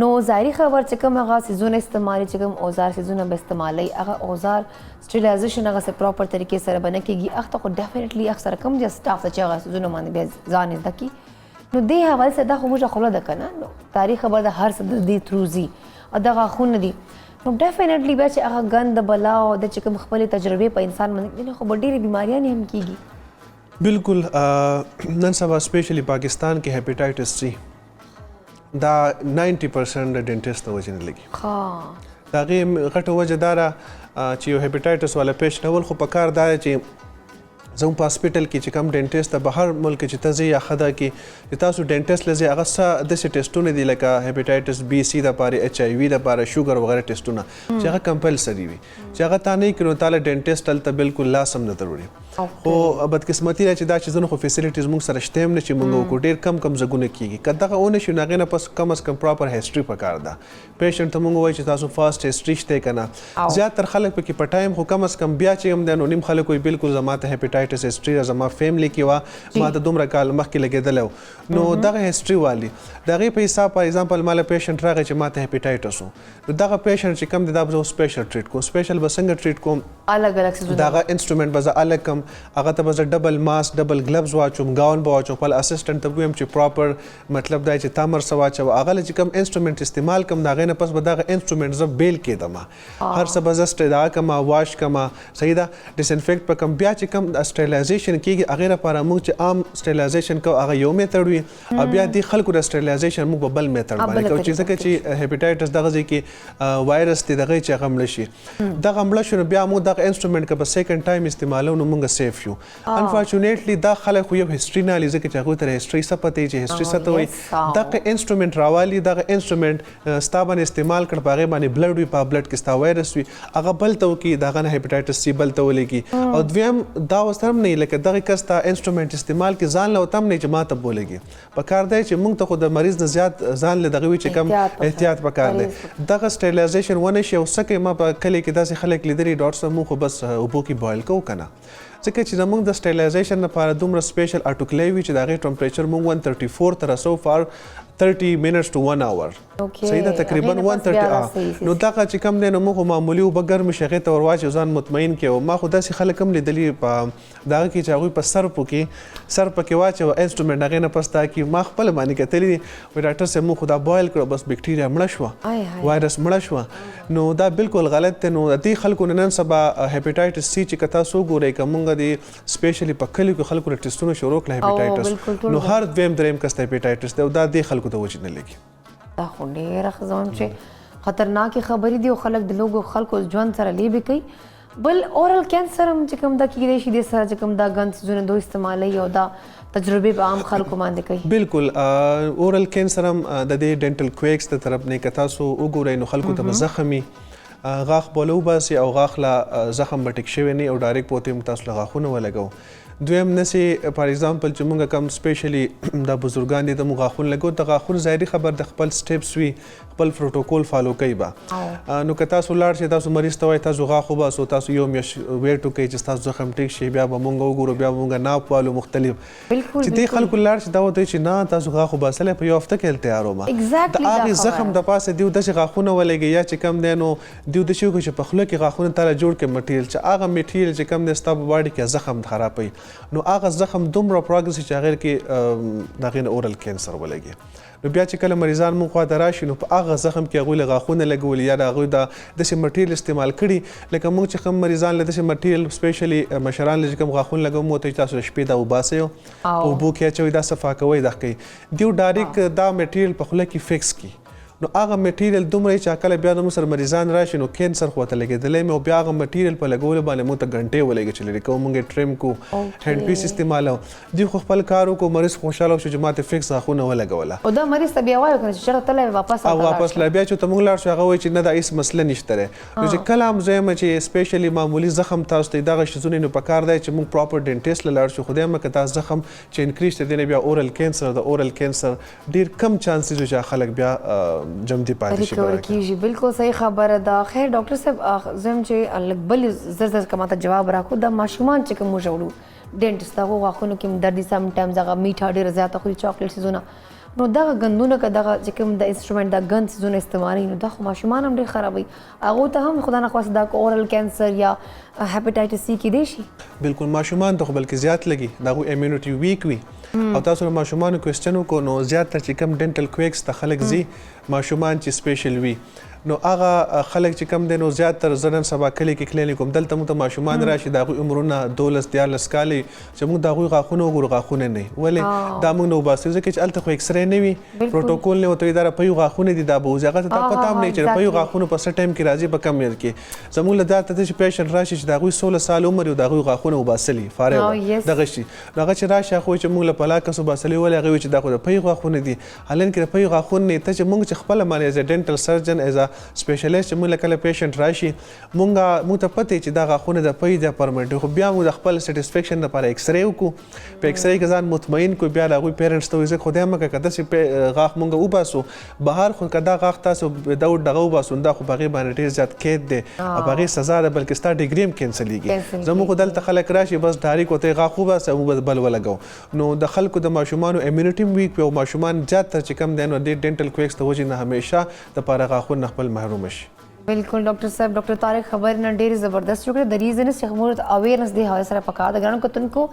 نو ظاهري خبر چې کوم هغه څیزونه استعمالي، چې کوم اوزار څیزونه به استعمالوي، هغه اوزار سټریلایزیشن هغه څه پراپر طریقې سره به نه کېږي. هغه ته خو ډیفینیټلي هغه سره کوم چې سټاف ته چې هغه څیزونه باندې بیا ځان زده کړي، نو دې حوالې سره دا خو موږ خوله ده که نه، نو تاریخ خبر ده هر څه د دې تھرو ځي او دا غاښونه دي، نو ډیفینیټلي بیا چې هغه ګند بلا او د چې کوم خپلې تجربې په انسان باندې نه، خو به ډېرې بیماریانې هم کېږي. بالکل. نن سبا سپیشلی پاکستان کې هیپیټایټس C دا 90% د ډینټسټ نه وجې نه لګي. د هغې غټه وجه دا ده چې یو هیپیټایټس والا پیشنټ اول خو په کار دا دی چې زموږ په هاسپټل کې چې کوم ډینټسټ ته بهر ملک چې ته ځئ یا ښه ده کې چې تاسو ډینټسټ له ځئ، هغه څه داسې ټسټونه دي لکه هیپیټایټس B C دپاره، HIV دپاره، شوګر وغیره ټسټونه چې هغه کمپلسري وي، چې هغه تا نه یې کړي نو تا له ډینټسټ هلته بالکل لاس هم نه دروړي. خو بدقسمتي ده چې دا چیزونه خو فیسیلیټیز موږ سره شته هم نه چې موږ وکړو، ډېر کم ځایونه کېږي. که دغه ونه شي نو هغې نه پس کم از کم پراپر هسټري پکار ده. پیشنټ ته موږ وایو چې تاسو فاسټ هسټري شته که نه، زیاتر خلک پکې په ټایم خو کم از کم بیا چې هم دی نو نیم خلک وایي بالکل زما ته هیپیټایټس هسټري زما فیملی کې وه، ما ته دومره کال مخکې لګېدلی و، نو دغه هسټري والي د هغې په حساب په اگزامپل ما له پیشنټ راغی چې ما ته هیپیټایټس و، نو دغه پیشنټ چې کوم دی دا به زه سپیشل ټریټ کوم. سپیشل به څنګه ټریټ کوم؟ الګ الګ څیزونه، دغه انسټرومنټ به زه الګ کم، هغه ته به زه ډبل ماسک، ډبل ګلبز واچوم، گاون به واچوم، خپل اسسټنټ ته به ویم چې پراپر مطلب دا چې تا مرسه واچوه، هغه له چې کوم انسټرومنټ استعمال کوم د هغې نه پس به دغه انسټرومنټ زه بیل کېدم، هر څه به زه دا کم، واش کم، صحیح ده، ډس انفیکټ به کم، بیا چې کوم سټریلایزیشن کیږي هغه لپاره موږ چې عام سټریلایزیشن کو هغه یو میتھډ وي او بیا د خلکو د سټریلایزیشن موږ په بل میتھډ باندې کوو چې ځکه چې هپیټایټس دغه ځکه وایرس دی دغه چې غمل شي دغه مړ شو بیا موږ دغه انسټرومنت که په سیکنډ ټایم استعمالو نو موږ سیف یو انفارچونیټلی دا خلک خو یو هیستوري نه لږه چې هغه تر هیستوري سپته چې هیستوري ستوي دغه انسټرومنت راوالي دغه انسټرومنت ستابن استعمال کړ باغې باندې بلډ وي په بلډ کې ستا وایرس وي هغه بل ته کی دغه نه هپیټایټس سی بل ته ولګي او دویم دا وسرم نه لکه دغه کستا انسټرومنت استعمال کې ځان له تم نه جماعت بولېږي په کار دی چې موږ ته خو د مریض نه زیات ځان له دغه وی چې کم احتیاط پکار دی دغه سټریلایزیشن ونه شي او سکه ما په کلی کې داسې خلک لیدري ډاکټر مو خو بس اوبو کې بوایل کوو کنه ځکه چې زموږ د سټریلایزیشن لپاره دومره سپیشل اټوکلیوي چې د هغې ټمپریچر موږ 134 تر سو فار 30 minutes to 1 hour صحیح ده تقریبا 130 نو دغه چې کم دی نو موږ معمولي اوبه ګرمې شي هغې ته ور واچوو ځان مطمئن کړي او ما خو داسې خلک هم لیدلي په دغه کې چې هغوی په سر پکې واچوه انسټرومنټ هغې نه پس دا کې ما خپله باندې کتلي دي وایي ډاکټر صاحب موږ خو دا بوایل کړو بس بکټیریا مړه شوه وایرس مړه شوه نو دا بالکل غلط دی نو د دې خلکو نه نن سبا هپیټایټس سی چې که تاسو وګورئ که موږ د سپیشلی په کلیو کې خلکو نه ټسټونه شروع کړل هپیټایټس نو هر دویم دریم کس ته هپیټایټس دی او دا دې خلکو ته وجه نه لګي دا خو ډېره ښه زما چې خطرناکې خبرې دي او خلک د لوګو خلکو ژوند سره لیبې کوي بل اورل کینسر هم چې کوم دا کیدای شي دې سره چې کوم دا ګند څیزونه دوی استعمالوي او دا تجربې په عام خلکو باندې کوي بالکل اورل کینسر هم د دې ډینټل کویکس د طرف نه که تاسو وګورئ نو خلکو ته به زخم غاښ بوله وباسي او غاښ له زخم به ټیک شوی نه او ډایرکټ پوتې هم تاسو له غاښونه ولګوو دویم نسې فار ایگزامپل چې موږ کم سپیشلی د بزرګان دي د موږ غاښونه لګو د غاښونو ظاهري خبر د خپل سټیپس وي خپل پروتوکول فالو کوي به نو که تاسو لاړ شئ تاسو مریض ته وایي تاسو غاښ وباسو تاسو یو میاشت ویټ وکړئ چې ستاسو زخم ټیک شي بیا به موږ وګورو بیا به موږ ناپ والو مختلف چې دې خلکو لاړ شي دا ورته وایي چې نه تاسو غاښ وباسلی په یو هفته کې تیارومه د هغې زخم د پاسه دیو داسې غاښونه ولګي یا چې کم دی نو دیو داسې وکړي چې په خوله کې غاښونه تاله جوړ کړي مټیریل چې هغه مټیریل چې کم دی ستا په باډي کې زخم خرابوي نو هغه زخم دومره پروګرس چې هغې کې د هغې نه اورل کینسر ولګي نو بیا چې کله مریضان مونږ خواته راشي نو په هغه زخم کې هغوی له غاښونه لګولي یا د هغوی د داسې مټیریل استعمال کړي لکه مونږ چې کوم مریضان له داسې مټیریل سپیشلی مشران له چې کوم غاښونه لګوو مو ته چې تاسو د شپې دا وباسئ په اوبو کې اچوئ دا صفا کوئ دغه کوي دیو ډایرکټ دا مټیریل په خوله کې فکس کړي نو هغه مټیریل دومره چې کله بیا د سره مریضان راشي نو کینسر خو ته لګېدلی مې او بیا هغه مټیریل په لګولو باندې موږ ته غنټې ولګي چې لرې کوو موږ ټریم کو هینډ پیس استعمالو دوی خو خپل کار وکړو مریض خوشحاله شو چې ما ته فکس غاښونه ولګوله او دا مریض ته بیا وایو که نه چې چېرته تللی واپس لا بیا چې ته موږ لاړ شو هغه وایي چې نه دا هېڅ مسله نشته دی نو چې کله هم زه یم چې سپیشلی معمولي زخم تاسو ته دغه شیزونه نو پکار دی چې موږ پراپر ډینټسټ له لاړ شو خو دیم که دا زخم چې انکریز ته دی نه بیا اورل کینسر د اورل کینسر ډېر کم چانسز چې خلک بیا جمدي پاتې شي ریکور کیږي بالکل صحیح خبره ده خیر ډاکټر صاحب زه یم چې لږ بل زر که ماته جواب راکړو دا ماشومان چې کوم موږ وړو ډینټسټ د هغو غاښونو کې هم درد دي سم ټایمز هغه میټه ډېره زیاته خوري چاکلیټ څیزونه نو دغه ګندونه که دغه چې کوم د انسټرومنټ دا ګند څیزونه استعمالوي نو دا خو ماشومان هم ډېر خرابوي هغو ته هم خدا نخواست دا اورل کینسر یا هیپاټایټس سی کیدای شي بالکل ماشومان ته خو بلکې زیات لګي د هغوی امیونټي ویک وي او تاسو له ماشومانو کوېسچن وکړو نو زیاتره چې کم ډینټل کویکس ته خلک ځي ماشومان چې سپیشل وي نو هغه خلک چې کم دی نو زیاتره زه نن سبا کلي کې کلینیک کوم دلته موږ ته ماشومان راشي د هغوی عمرونه 12 14 کالې چې موږ د هغوی غاښونه وګورو غاښونه نه وي ولې دا موږ نه وباسو ځکه چې هلته خو ایکسرې نه وي پروټوکول نه ورته وایي دا رپیو غاښونه دي دا به وځي هغه ته تا پته هم نه چې رپیو غاښونه په څه ټایم کې راځي په کم عمر کې زموږ له دلته چې پیشنټ راشي چې د هغوی 16 سال عمر وي د هغوی غاښونه وباسلي فارغ دغه شي نو هغه چې راشي هغه چې موږ له پلاکس وباسلي ولې هغه چې دا خو د پی غاښونه دي حالانکې د پی غاښونه نه ته چې موږ چې خپل باندې ایز ډینټل سرجن ایز ا سپیشلیست چې موږ کله پیشنټ راشي موږ ته پته چې دا غاښونه د پی د پرمنټ خو بیا موږ د خپل سټیسفیکشن لپاره ایکسرې وکړو په ایکسرې کې ځان مطمئن کو بیا هغوی پیرنټس ته وایي زه خدای مکه که داسې غاښ موږ وباسو بهر خو که دا غاښ تاسو وداوټ دغه وباسو دا خو په هغې باندې ډېر زیات قید دی او په هغې سزا ده بلکې ستا ډیګري هم کینسلیږي زموږ خو دلته خلک راشي بس ډایرکټ ورته غاښ وباسه موږ بل ولګو نو د خلکو د ماشومانو امیونټي هم ویک وي او ماشومان زیاتره چې کم دی نو دې ډینټل کویکس د وجې نه همیشه دپاره غاښونه خپل محرومه شي بالکل ډاکټر صاحب ډاکټر طارق خبر نه ډېر زبردست جوړ د ریزن چې موږ اویرنس دی حواله سره پکار د ګرانو کتونکو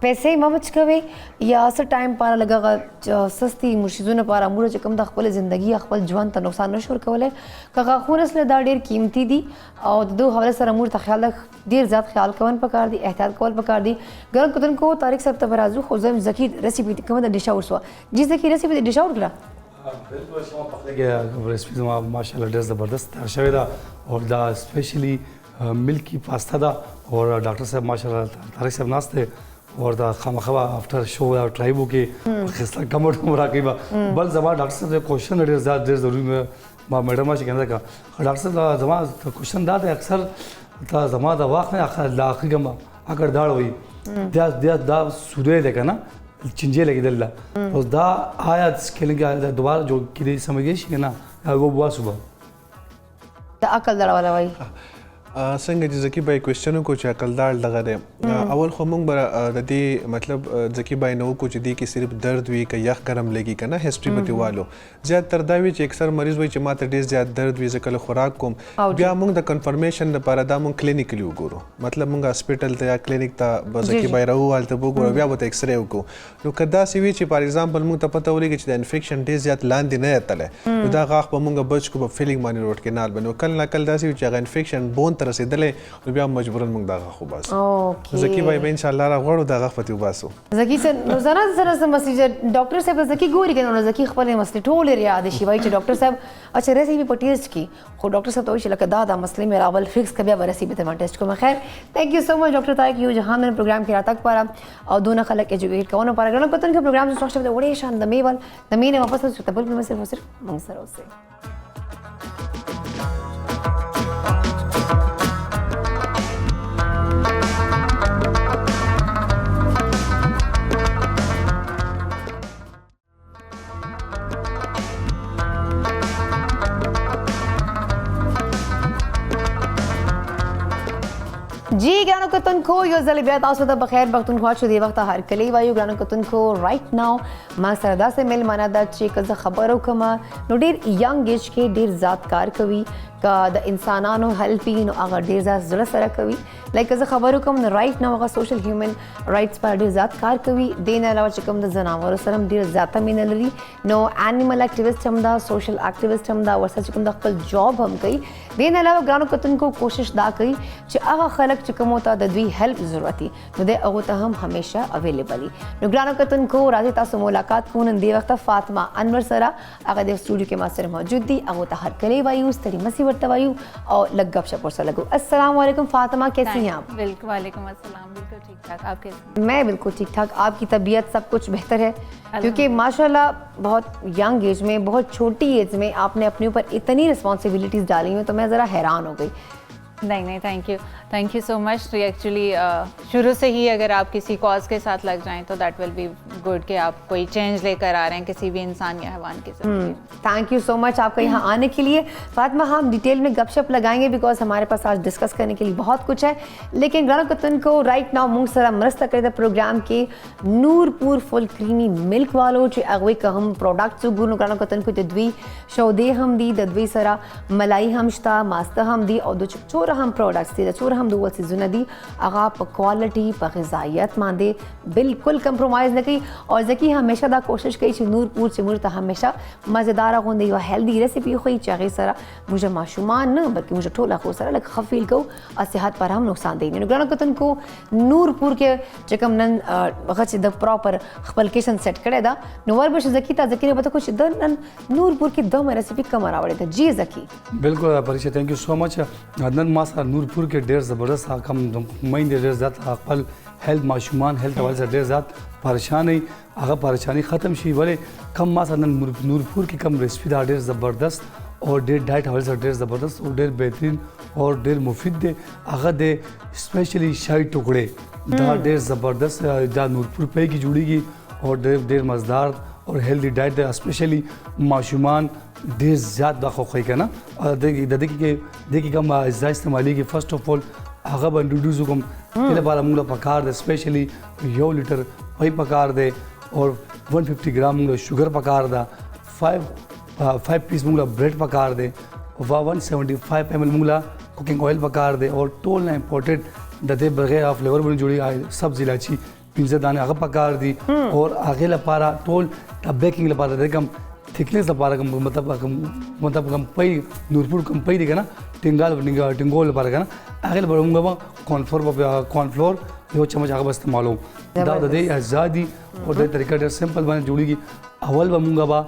پیسې ممچ کوي یا څه ټایم پاره لګا سستی مرشدونه پاره موږ چې کوم د خپل ژوندۍ خپل ژوند ته نقصان نشور کولای کغه خونس له دا ډېر قیمتي دي او د دوه حواله سره موږ ته خیال ډېر زیات خیال کول پکار دي احتیاط کول پکار دي ګرانو کتونکو طارق صاحب ته برازو خو زم زکی ریسیپی کومه د ډیش اور سو جی زکی ریسیپی د ډیش اور کړه بالکل شما پخلی کې ریسپی زما ماشاءالله ډېر زبردست تیار شوې ده او دا سپیشلی ملکی پاستا ده او ډاکټر صاحب ماشاءالله طارق صاحب ناشته اور دا خامخوا افټر شو یا ټرایبو کې خسته کمر راکې بل زما ډاکټر صاحب کوېشن ډېر زیات ډېر ضروري ما میډم چې کنده کا ډاکټر صاحب زما کوېشن دا ده اکثر تا زما دا واخ نه اخر لا اخر کما اگر داړ وي دا سوره ده کنه چنجے لګیدل اوس دا آیا سکیلینګ دوباره جوړ کړي سمجھي شي کنه هغه بوا صبح د عقل دړواله وای څنګه چې زکی بای کوېسچن کو چې عقلدار لغه دی اول خو موږ به د دې مطلب زکی بای نو کو چې دی کې صرف درد وي که یخ ګرم لګي کنه هیستوري متوالو زیات تر دا وی چې اکثر مریض وي چې ماته ډیر زیات درد وي ځکه خوراک کوم بیا موږ د کنفرمیشن لپاره دا موږ کلینیکلی وګورو مطلب موږ هسپټل ته یا کلینیک ته زکی بای راوال ته وګورو بیا به ایکس ری وکړو نو کدا سی وی چې فار ایگزامپل موږ ته پته ولګي چې د انفیکشن ډیر زیات لاندې نه اتله نو دا غاښ به موږ بچ کو په فیلینګ باندې روټ کې نال بنو کله کله دا سی چې هغه انفیکشن بون رسیدلې نو بیا مجبورن موږ دا غاښ وباسو زکی بای به ان شاء الله راغړو دا غاښ پتی وباسو زکی سره نو زره مسیج ډاکټر صاحب زکی ګوري کنه زکی خپل مسلې ټول یاد شي وای چې ډاکټر صاحب اچھا ریسیپی په ټیسټ کی خو ډاکټر صاحب ته وایي لکه دا مسلې مې راول فکس کبیا ریسیپی ته ما ټیسټ کوم خیر تھینک یو سو مچ ډاکټر طارق یو جهان نے پروگرام کې راتک پاره او دونه خلک ایجوکیټ کوونه پاره ګڼه پتن کې پروگرام څه څه وړي شان د میول د مینه واپس څه تبل په مسیر وسر موږ سره اوسه جی ګرانو کتونکو یو ځل بیا تاسو ته بخیر پښتونخوا شو دی وخت هر کلی وایو ګرانو کتونکو رائټ ناو ما سره داسې مل معنا دا چې که زه خبرو کوم نو ډېر ینګ ایج کې ډېر ذات کار کوي که د انسانانو هیلپ نو هغه ډېر ذات زړه سره کوي لایک زه خبرو کوم نو رائټ ناو هغه سوشل هیومن رائټس پر ډېر ذات کار کوي د نه علاوه چې کوم د زناورو سره ډېر زیاته مینه لري نو انیمل اکټیویسټ هم دا سوشل اکټیویسټ هم دا ورسره چې کوم د خپل جاب هم کوي د نه علاوه ګرانو کتونکو کوشش دا کوي چې هغه خلک چې کوم ته د دوی هیلپ ضرورت دي نو د هغه ته هم همیشه اویلیبل نو ګرانو کتونکو راځي تاسو ملاقات کوو نن دی وخت فاطمه انور سره هغه د سټوډیو کې ما سره موجود دي هغه ته هر کلی وایو ستړي مسي ورته وایو اور لگ گپ شپ سره لگو السلام علیکم فاطمہ کیسی ہیں آپ بالکل وعلیکم السلام بالکل ٹھیک ٹھاک آپ کیسے میں بالکل ٹھیک ٹھاک آپ کی طبیعت سب کچھ بہتر ہے کیونکہ ماشاء اللہ بہت ینگ ایج میں بہت چھوٹی ایج میں آپ نے اپنے اوپر اتنی رسپانسبلٹیز ڈالی ہیں تو میں ذرا حیران ہو گئی نہیں تھینک یو سو مچ ایکچولی شروع سے ہی اگر آپ کسی کاز کے ساتھ لگ جائیں تو دیٹ ول بی گڈ کہ آپ کوئی چینج لے کر آ رہے ہیں کسی بھی انسان یا حیوان کے ساتھ تھینک یو سو مچ آپ کا یہاں آنے کے لیے فاطمہ ہم ڈیٹیل میں گپ شپ لگائیں گے بیکاز ہمارے پاس آج ڈسکس کرنے کے لیے بہت کچھ ہے لیکن گرانو کتن کو رائٹ ناؤ مونږ سره مرسته کوي د پروګرام کې نورپور فل کریمی ملک والو چې هغوی که هم پروډکټس وګورو ګرانو کتن کو د دوی شودې هم دي د دوی سره ملای هم شته ماسته هم دي او د چوره هم پروډکټس دي د چوره هم دوه څیزونه دي هغه په کوالټي په غذایت باندې بالکل کمپرومایز نه کوي او ځکه همیشه دا کوشش کوي چې نورپور چې موږ ته همیشه مزیدار غوندي یو هیلدي ریسیپي خو چې هغه سره موږ ماشومان نه بلکې موږ ټول خو سره لکه خفیل کو او صحت پر هم نقصان دی نو ګرانو کتن کو نورپور کې چې کوم نن هغه چې د پراپر خپل کیشن سیټ کړی دا نو وربش زکی ته ذکر به کو چې د نن نورپور کې د ریسیپي کوم راوړی ته جی زکی بالکل پریشه تھینک یو سو مچ نن ما سره نورپور کې ډیر زبردست حکم مې ډیر زیات خپل هیلث ماشومان هیلث حواله سره ډیر زیات پریشانی هغه پریشانی ختم شي ولې کم ما سره نورپور کې کم ریسیپي دا ډیر زبردست اور ډیر ډایټ حواله سره ډیر زبردست او ډیر بهترین اور ډیر مفید دی هغه د سپیشلی شای ټوکړې دا ډیر زبردست دا نورپور په کې جوړیږي اور ډیر مزدار اور هیلدی ډایټ دی اسپیشلی ماشومان ډیر زیات دا خوښوي کنه د دې کې کوم اجزا استعمالېږي فرست اف اول هغه به انټروډیوس کوم دې لپاره موږ پکار دی سپیشلی 1 لیټر پای پکار دی اور 150 ګرام موږ شوګر پکار ده 5 پیس موږ بریډ پکار دی 175 ml मुंगला कुकिंग ऑयल पकार दे और टोल ना इम्पोर्टेड दे बगैर फ्लेवर बन जुड़ी सब्जी इलायची पिंजे दाने आगे पकार दी और आगे लपारा टोल तब बेकिंग लपारा दे कम थिकनेस लपारा कम मतलब कम पई नूरपुर कम पई दी ना टिंगोल लपारा का ना आगे लपारा कॉर्नफ्लोर यो चम्मच आगे बस इस्तेमाल हो दा दे आज़ादी और दे तरीका दे सिंपल बने जुड़ी की अवल बमुंगा बा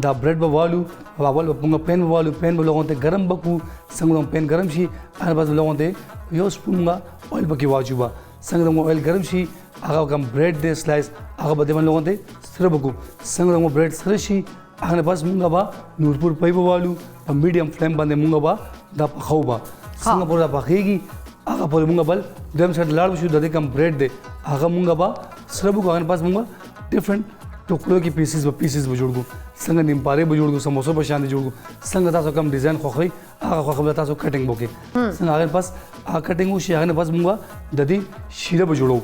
दा ब्रेड बवालू अवल बमुंगा पेन बवालू पेन लोगों ते गरम बकू संग पेन गरम शी आगे बस लोगों ते यो स्पूनगा ऑयल बकी वाजुबा संग ऑयल गरम शी आगे कम ब्रेड दे स्लाइस आगे बदे मन लोगों ते सर बकू संग ब्रेड सर शी आगे बस मुंगा बा नूरपुर पई बवालू मीडियम फ्लेम बंदे मुंगा बा दा पखाउबा संग पूरा पखेगी आगे पर मुंगा बल दम सेट लाड़ बशु दे कम ब्रेड दे आगे मुंगा बा सर बकू आगे पास मुंगा डिफरेंट टुकड़ों की पीसेस बुजुर्गो संग निम्पारे बुजुर्गो समोसों पर शांति जुड़गो संग तासो कम डिजाइन खोखरी आगा खोखबला तासो कटिंग बोके संग आगे पास आ कटिंग उशी आगे पास मुंगा ददी शीरे बुजुड़ो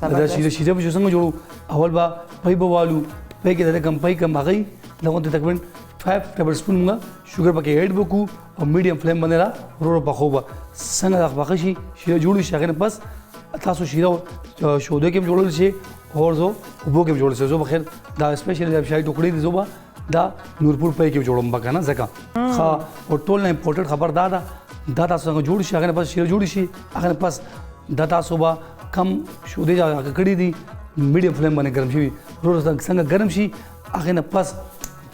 ददा शीरे बुजुड़ संग जुड़ो अवल बा पई बवालू पई के ददे कम पई कम आगई लगों ते तकरीबन 5 टेबलस्पून मुंगा शुगर बके ऐड बकू और मीडियम फ्लेम बनेरा रो पखोबा संग आग बखशी शीरे जुड़ो आगे पास तासो शीरा शोदे के जोड़ो छे और जो उबो के जोड़ से जो बखैर दा स्पेशली जब शाही टुकड़ी दी जोबा दा नूरपुर पे के जोड़म बका ना जका खा और टोल ना इंपोर्टेड खबर दा ता संग जोड़ शी आगे पास शीरा जोड़ी शी आगे पास दाता सोबा कम शोदे जा कड़ी दी मीडियम फ्लेम बने गरम शी रोज संग गरम शी आगे पास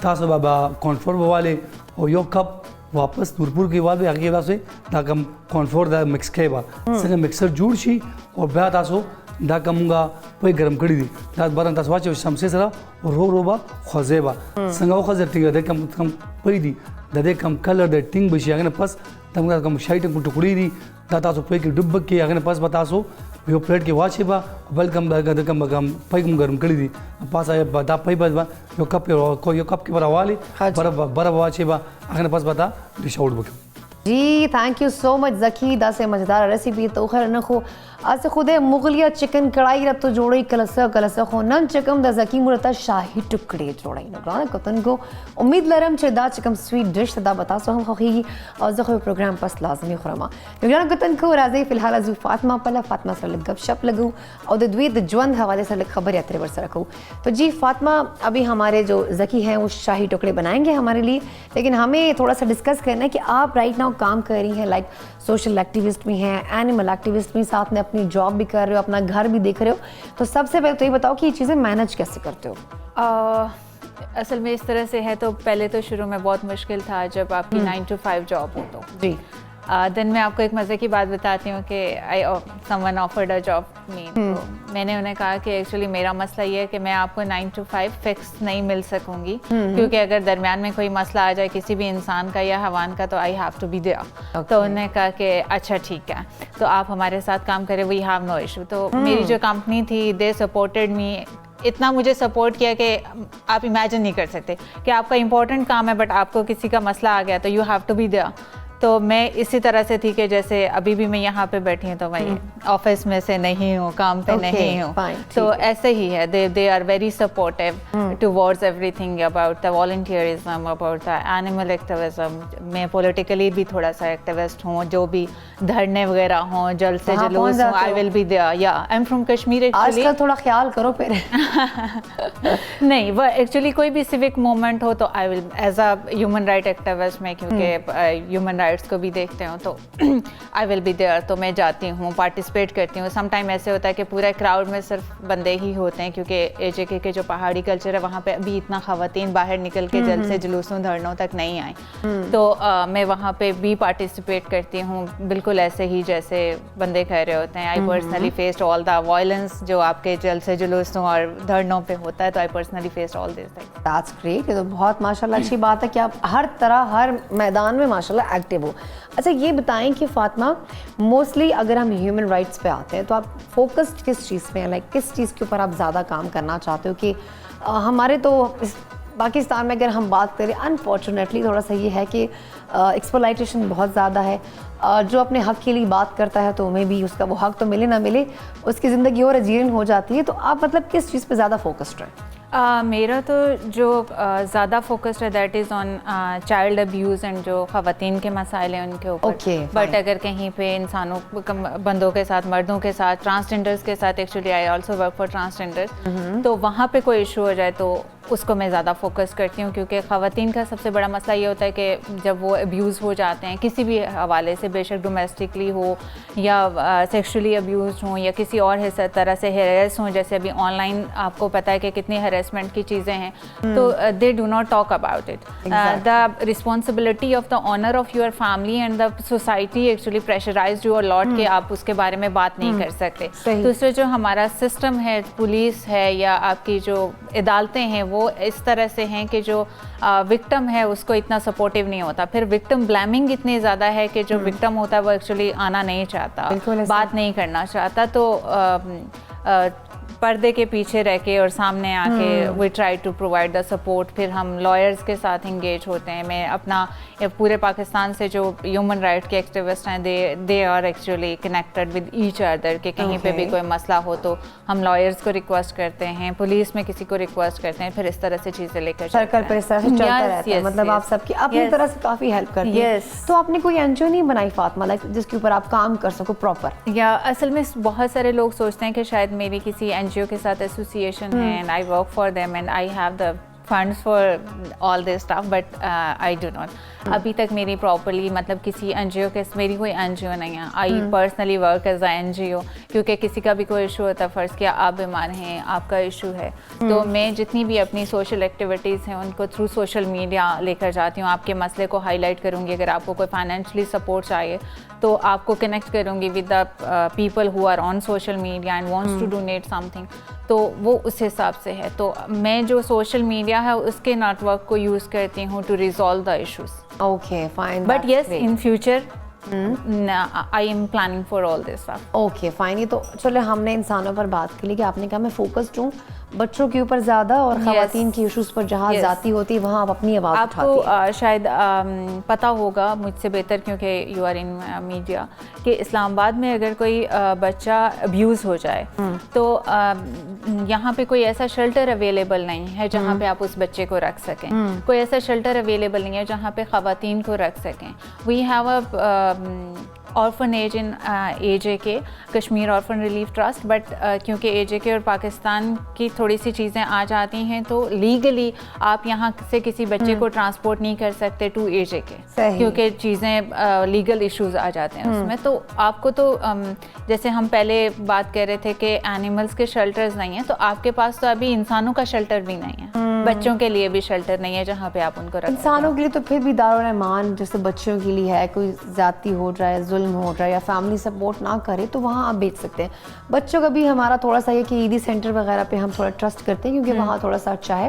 ता सोबा बा कॉर्नफ्लोर वाले और यो कप वापस नूरपुर के बाद आगे वाला से दा कम कॉर्नफ्लोर दा मिक्स के बा संग मिक्सर जोड़ शी और बा तासो दा कमुंगा पई गरम कड़ी दी दा बरन तास वाचे समसे सरा और रोबा खजेबा संगा खजे टिंग दे कम पई दी दे कम कलर दे टिंग बशी आगे पास तमगा कम शाइट टुकड़ी दी दा तासो पई के डुब के आगे पास बतासो यो प्लेट के वाचे बा वेलकम दा कम पई गरम कड़ी दी पास आए दा पई बस यो कप को यो कप के बरा वाली बरा वाचे बा आगे पास बता डिश आउट बक जी थैंक यू सो मच जकी दा से मजेदार रेसिपी तो खैर नखो आज खुदे मुगलिया चिकन कढ़ाई रत जोड़ी कलस खो नन चिकम दा जकी मुरता शाही टुकड़े जोड़ी नगरान कतन को उम्मीद लरम चे दा चिकम स्वीट डिश दा बता सो हम खखी और जखो प्रोग्राम पस लाजमी खुरमा नगरान कतन को राजे फिलहाल अजू फातिमा पला फातिमा से गपशप लगू और द्वीद ज्वंद हवाले से खबर यात्रे वर्ष रखूँ तो जी फातिमा अभी हमारे जो जकी हैं वो शाही टुकड़े बनाएंगे हमारे लिए लेकिन हमें थोड़ा सा डिस्कस करना है कि आप राइट नाउ काम कर रही हैं लाइक सोशल एक्टिविस्ट भी हैं एनिमल एक्टिविस्ट भी साथ में अपनी जॉब भी कर रहे हो अपना घर भी देख रहे हो तो सबसे पहले तो ये बताओ कि ये चीज़ें मैनेज कैसे करते हो असल में इस तरह से है तो पहले तो शुरू में बहुत मुश्किल था जब आपकी 9 to 5 जॉब हो तो जी देन मैं आपको एक मज़े की बात बताती हूँ कि समवन ऑफर्ड अ जॉब मी तो मैंने उन्हें कहा कि एक्चुअली मेरा मसला ये है कि मैं आपको 9 to 5 फिक्स नहीं मिल सकूंगी क्योंकि अगर दरमियान में कोई मसला आ जाए किसी भी इंसान का या हवान का तो I have to be there तो उन्होंने कहा कि अच्छा ठीक है तो आप हमारे साथ काम करें वी हैव नो इशू तो मेरी जो कंपनी थी दे सपोर्टेड मी इतना मुझे सपोर्ट किया कि आप इमेजिन नहीं कर सकते कि आपका इंपॉर्टेंट काम है बट आपको किसी का मसला आ गया तो you have to be there तो मैं इसी तरह से थी कि जैसे अभी भी मैं यहाँ पे बैठी हूँ तो मैं ऑफिस में से नहीं हूँ काम पे नहीं हूँ तो ऐसे ही है they are very supportive towards everything about the volunteerism about the animal activism मैं पॉलिटिकली भी थोड़ा सा एक्टिविस्ट हूँ जो भी धरने वगैरह हों जल्द से जुलूस हूँ आई विल बी देयर या आई एम फ्रॉम कश्मीर आजकल थोड़ा ख्याल करो फिर नहीं वो एक्चुअली कोई भी सिविक मोमेंट हो तो I will as a human right activist में क्योंकि ह्यूमन राइट्स को भी देखते हो तो आई विल बी देयर तो मैं जाती हूँ पार्टिसिपेट करती हूँ सम टाइम ऐसे होता है कि पूरा क्राउड में सिर्फ बंदे ही होते हैं क्योंकि एजेके के जो पहाड़ी कल्चर है वहाँ पे अभी इतना खवातीन बाहर निकल के जल्द से जुलूसों धरनों तक नहीं आई तो मैं वहाँ पे भी पार्टिसिपेट करती हूँ बिल्कुल ऐसे ही जैसे बंदे कह रहे होते हैं I personally faced all the violence जो आपके जल्द से जुलूसों और धरनों पे होता है तो I personally faced all this things that's great ये तो बहुत माशाल्लाह अच्छी बात है कि आप हर तरह हर मैदान में माशाल्लाह एक्टिव हो अच्छा ये बताएं कि फातिमा मोस्टली अगर हम ह्यूमन राइट्स पे आते हैं तो आप फोकस्ड किस चीज़ पे हैं लाइक किस चीज़ के ऊपर आप ज़्यादा काम करना चाहते हो कि हमारे तो पाकिस्तान में अगर हम बात करें अनफॉर्चुनेटली थोड़ा सा ये है कि एक्सप्लॉइटेशन बहुत ज़्यादा है जो अपने हक़ के लिए बात करता है तो उन्हें भी उसका वो हक़ तो मिले ना मिले उसकी ज़िंदगी और अजीर्ण हो जाती है तो आप मतलब किस चीज़ पे ज़्यादा फोकस्ड हैं میرا تو جو زیادہ فوکسڈ ہے دیٹ از آن چائلڈ ابیوز اینڈ جو خواتین کے مسائل ہیں ان کے اوپر. بٹ اگر کہیں پہ انسانوں بندوں کے ساتھ, مردوں کے ساتھ, ٹرانسجینڈرس کے ساتھ, ایکچولی آئی آلسو ورک فار ٹرانسجینڈرس, تو وہاں پہ کوئی ایشو ہو جائے تو اس کو میں زیادہ فوکس کرتی ہوں, کیونکہ خواتین کا سب سے بڑا مسئلہ یہ ہوتا ہے کہ جب وہ ابیوز ہو جاتے ہیں کسی بھی حوالے سے, بے شک ڈومیسٹکلی ہو یا سیکشولی ابیوزڈ ہوں یا کسی اور طرح سے ہیریس ہوں, جیسے ابھی آن لائن آپ کو پتہ ہے کہ کتنی ہیریسمنٹ کی چیزیں ہیں, تو دے ڈو ناٹ ٹاک اباؤٹ اٹ. دا رسپانسبلٹی آف دا آنر آف یور فیملی اینڈ دا سوسائٹی ایکچولی پریشرائزڈ یو الاٹ کہ آپ اس کے بارے میں بات نہیں کر سکتے. دوسرے جو ہمارا سسٹم ہے, پولیس ہے یا آپ کی جو عدالتیں ہیں, وہ اس طرح سے ہیں کہ جو وکٹم ہے اس کو اتنا سپورٹیو نہیں ہوتا. پھر وکٹم بلیمنگ اتنی زیادہ ہے کہ جو وکٹم ہوتا ہے وہ ایکچولی آنا نہیں چاہتا, بات نہیں کرنا چاہتا. تو پردے کے پیچھے رہ کے اور سامنے آ کے وی ٹرائی ٹو پرووائڈ دا سپورٹ. پھر ہم لائرس کے ساتھ انگیج ہوتے ہیں. میں اپنا پورے پاکستان سے جو ہیومن رائٹ کے ایکٹیوسٹ ہیں دے آر ایکچولی کنیکٹڈ ود ایچ ادر, کہ کہیں پہ بھی کوئی مسئلہ ہو تو ہم لائرس کو ریکویسٹ کرتے ہیں, پولیس میں کسی کو ریکویسٹ کرتے ہیں, پھر اس طرح سے چیزیں لے کر سرکل پر اس طرح سے چلتا رہتا ہے. مطلب آپ سب کی اپنی طرح سے کافی ہیلپ کرتی ہیں. تو آپ نے کوئی این جی او نہیں بنائی فاطمہ لائک جس کے اوپر آپ کام کر سکو پراپر؟ یا اصل میں بہت سارے لوگ سوچتے ہیں کہ شاید میری کسی این جی او کے ساتھ ایسوسیشن ہے اینڈ آئی ورک فار دیم اینڈ آئی ہیو دا funds for all this stuff, but I do not. ابھی تک میری پراپرلی مطلب کسی این جی او کے, میری کوئی این جی او نہیں ہے. آئی پرسنلی ورک ایز اے این جی او, کیونکہ کسی کا بھی کوئی ایشو ہوتا ہے, فرض کیا آپ بیمار ہیں, آپ کا ایشو ہے, تو میں جتنی بھی اپنی سوشل ایکٹیویٹیز ہیں ان کو تھرو سوشل میڈیا لے کر جاتی ہوں. آپ کے مسئلے کو ہائی لائٹ کروں گی. اگر آپ کو کوئی فائنینشلی سپورٹ چاہیے تو آپ کو کنیکٹ کروں گی ود دا پیپل ہو آر آن سوشل میڈیا اینڈ وانٹس ٹو ڈونیٹ سم تھنگ, تو وہ اس حساب سے ہے. تو میں جو سوشل میڈیا ہے اس کے نیٹ ورک کو یوز کرتی ہوں ٹو ریزالو دا ایشوز. اوکے فائن. بٹ یس ان فیوچر آئی ایم پلاننگ فار آل دس اسٹف. اوکے فائن. یہ تو چلے ہم نے انسانوں پر بات کی لی کہ آپ نے کہا میں فوکسڈ ہوں بچوں کے اوپر زیادہ اور خواتین کی ایشوز پر جہاں ذاتی ہوتی وہاں آپ اپنی آواز اٹھاتی ہیں. آپ کو شاید پتہ ہوگا مجھ سے بہتر, کیونکہ یو آر ان میڈیا, کہ اسلام آباد میں اگر کوئی بچہ ابیوز ہو جائے تو یہاں پہ کوئی ایسا شیلٹر اویلیبل نہیں ہے جہاں پہ آپ اس بچے کو رکھ سکیں. کوئی ایسا شیلٹر اویلیبل نہیں ہے جہاں پہ خواتین کو رکھ سکیں. وی ہیو اے آرفنیج ان اے جے کے, کشمیر آرفن ریلیف ٹرسٹ, بٹ کیونکہ اے جے کے اور پاکستان کی تھوڑی سی چیزیں آ جاتی ہیں تو لیگلی آپ یہاں سے کسی بچے کو ٹرانسپورٹ نہیں کر سکتے ٹو اے جے کے, کیونکہ چیزیں لیگل ایشوز آ جاتے ہیں اس میں. تو آپ کو تو جیسے ہم پہلے بات کر رہے تھے کہ اینیملس کے شیلٹرز نہیں ہیں, تو آپ کے پاس تو ابھی انسانوں کا شیلٹر بھی نہیں ہے, بچوں کے لیے بھی شیلٹر نہیں ہے جہاں پہ آپ ان کو رکھ. انسانوں کے لیے تو پھر بھی دارالرحمان جیسے بچوں کے لیے ہے, کوئی ذاتی ہو رہا ہے, ظلم ہو رہا ہے یا فیملی سپورٹ نہ کرے تو وہاں آپ بیچ سکتے ہیں. بچوں کا بھی ہمارا تھوڑا سا یہ کہ عیدی سینٹر وغیرہ پہ ہم تھوڑا ٹرسٹ کرتے ہیں کیونکہ وہاں تھوڑا سا اچھا ہے.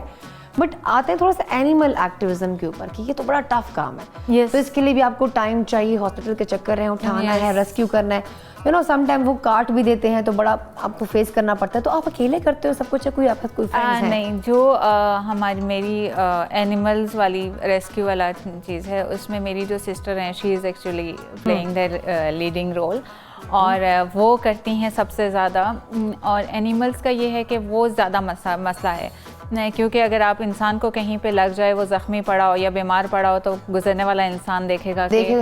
بٹ آتے ہیں تھوڑا سا اینیمل ایکٹیویزم کے اوپر کہ یہ تو بڑا ٹف کام ہے. تو اس کے لیے بھی آپ کو ٹائم چاہیے, ہاسپٹل کے چکر ہیں, اٹھانا ہے, ریسکیو کرنا ہے, یو نو سم ٹائم وہ کاٹ بھی دیتے ہیں تو بڑا آپ کو فیس کرنا پڑتا ہے. تو آپ اکیلے کرتے ہو سب کچھ, کوئی آپ کا کوئی فرینڈز ہے؟ نہیں, جو میری اینیملز والی ریسکیو والا چیز ہے اس میں میری جو سسٹر ہیں شی از ایکچولی پلینگ دا لیڈنگ رول, اور وہ کرتی ہیں سب سے زیادہ. اور اینیملز کا یہ ہے کہ وہ زیادہ مسئلہ ہے, کیونکہ اگر آپ انسان کو کہیں پہ لگ جائے, وہ زخمی پڑا ہو یا بیمار پڑا ہو, تو گزرنے والا انسان دیکھے گا کہ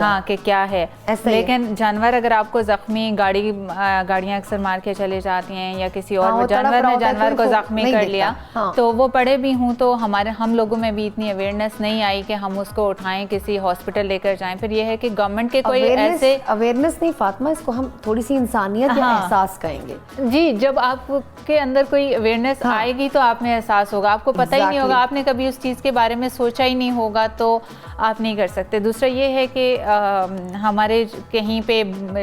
ہاں کہ کیا ہے. لیکن جانور اگر آپ کو زخمی, گاڑیاں اکثر مار کے چلے جاتی ہیں یا کسی اور جانور نے جانور کو زخمی کر لیا تو وہ پڑے بھی ہوں, تو ہم لوگوں میں بھی اتنی اویئرنیس نہیں آئی کہ ہم اس کو اٹھائیں, کسی ہاسپٹل لے کر جائیں. پھر یہ ہے کہ گورنمنٹ کے کوئی ایسے اویئرنیس نہیں فاطمہ, اس کو ہم تھوڑی سی انسانیت یا احساس کہیں گے. جی, جب آپ کے اندر کوئی اویئرنیس آئے گی تو آپ میں احساس ہوگا. آپ کو پتہ ہی نہیں ہوگا, آپ نے کبھی اس چیز کے بارے میں سوچا ہی نہیں ہوگا, تو آپ نہیں کر سکتے. دوسرا یہ ہے کہ ہمارے کہیں پہ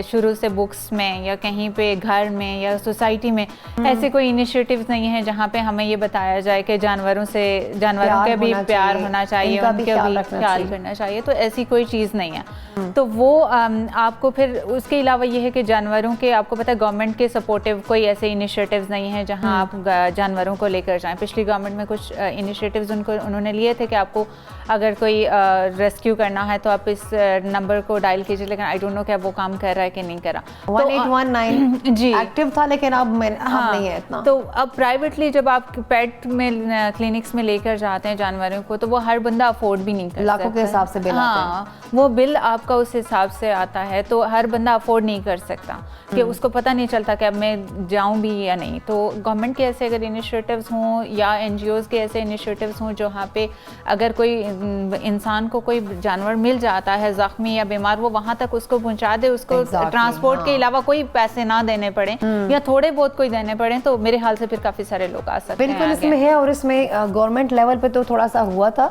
شروع سے بکس میں یا کہیں پہ گھر میں یا سوسائٹی میں ایسے کوئی انیشیٹیوز نہیں ہیں جہاں پہ ہمیں یہ بتایا جائے کہ جانوروں کا بھی پیار ہونا چاہیے, ان کا بھی خیال کرنا چاہیے. تو ایسی کوئی چیز نہیں ہے. تو وہ آپ کو پھر اس کے علاوہ یہ ہے کہ جانوروں کے آپ کو پتہ ہے گورنمنٹ کے سپورٹیو کوئی ایسے انیشیٹیوز نہیں ہیں جہاں آپ جانوروں کو لے کر جائیں. پچھلی گورنمنٹ میں کچھ انیشیٹیوز انہوں نے لیے تھے کہ آپ کو اگر کوئی ریسکیو کرنا ہے تو آپ اس نمبر کو ڈائل کیجیے, لیکن آئی ڈونٹ نو کہ اب وہ کام کر رہا ہے کہ نہیں کر رہا. 1819 جی ایکٹیو تھا لیکن اب نہیں ہے اتنا. تو اب پرائیویٹلی جب آپ پیٹ میں کلینکس میں لے کر جاتے ہیں جانوروں کو تو وہ ہر بندہ افورڈ بھی نہیں کر سکتا. لاکھوں کے حساب سے بل آتے ہیں. ہاں وہ بل آپ کا اس حساب سے آتا ہے تو ہر بندہ افورڈ نہیں کر سکتا کہ اس کو پتہ نہیں چلتا کہ اب میں جاؤں بھی یا نہیں. تو گورنمنٹ کے ایسے اگر انیشیٹیوز ہوں یا این جی اوز کے ایسے انیشیٹیوز ہوں جہاں پہ اگر کوئی انسان کو کوئی جانور مل جاتا ہے زخمی یا بیمار, وہ وہاں تک اس کو پہنچا دے, اس کو ٹرانسپورٹ کے علاوہ کوئی پیسے نہ دینے پڑیں یا تھوڑے بہت کوئی دینے پڑیں, تو میرے حال سے پھر کافی سارے لوگ آ سکتے ہیں. بالکل اس میں ہے. اور اس میں گورنمنٹ لیول پہ تو تھوڑا سا ہوا تھا,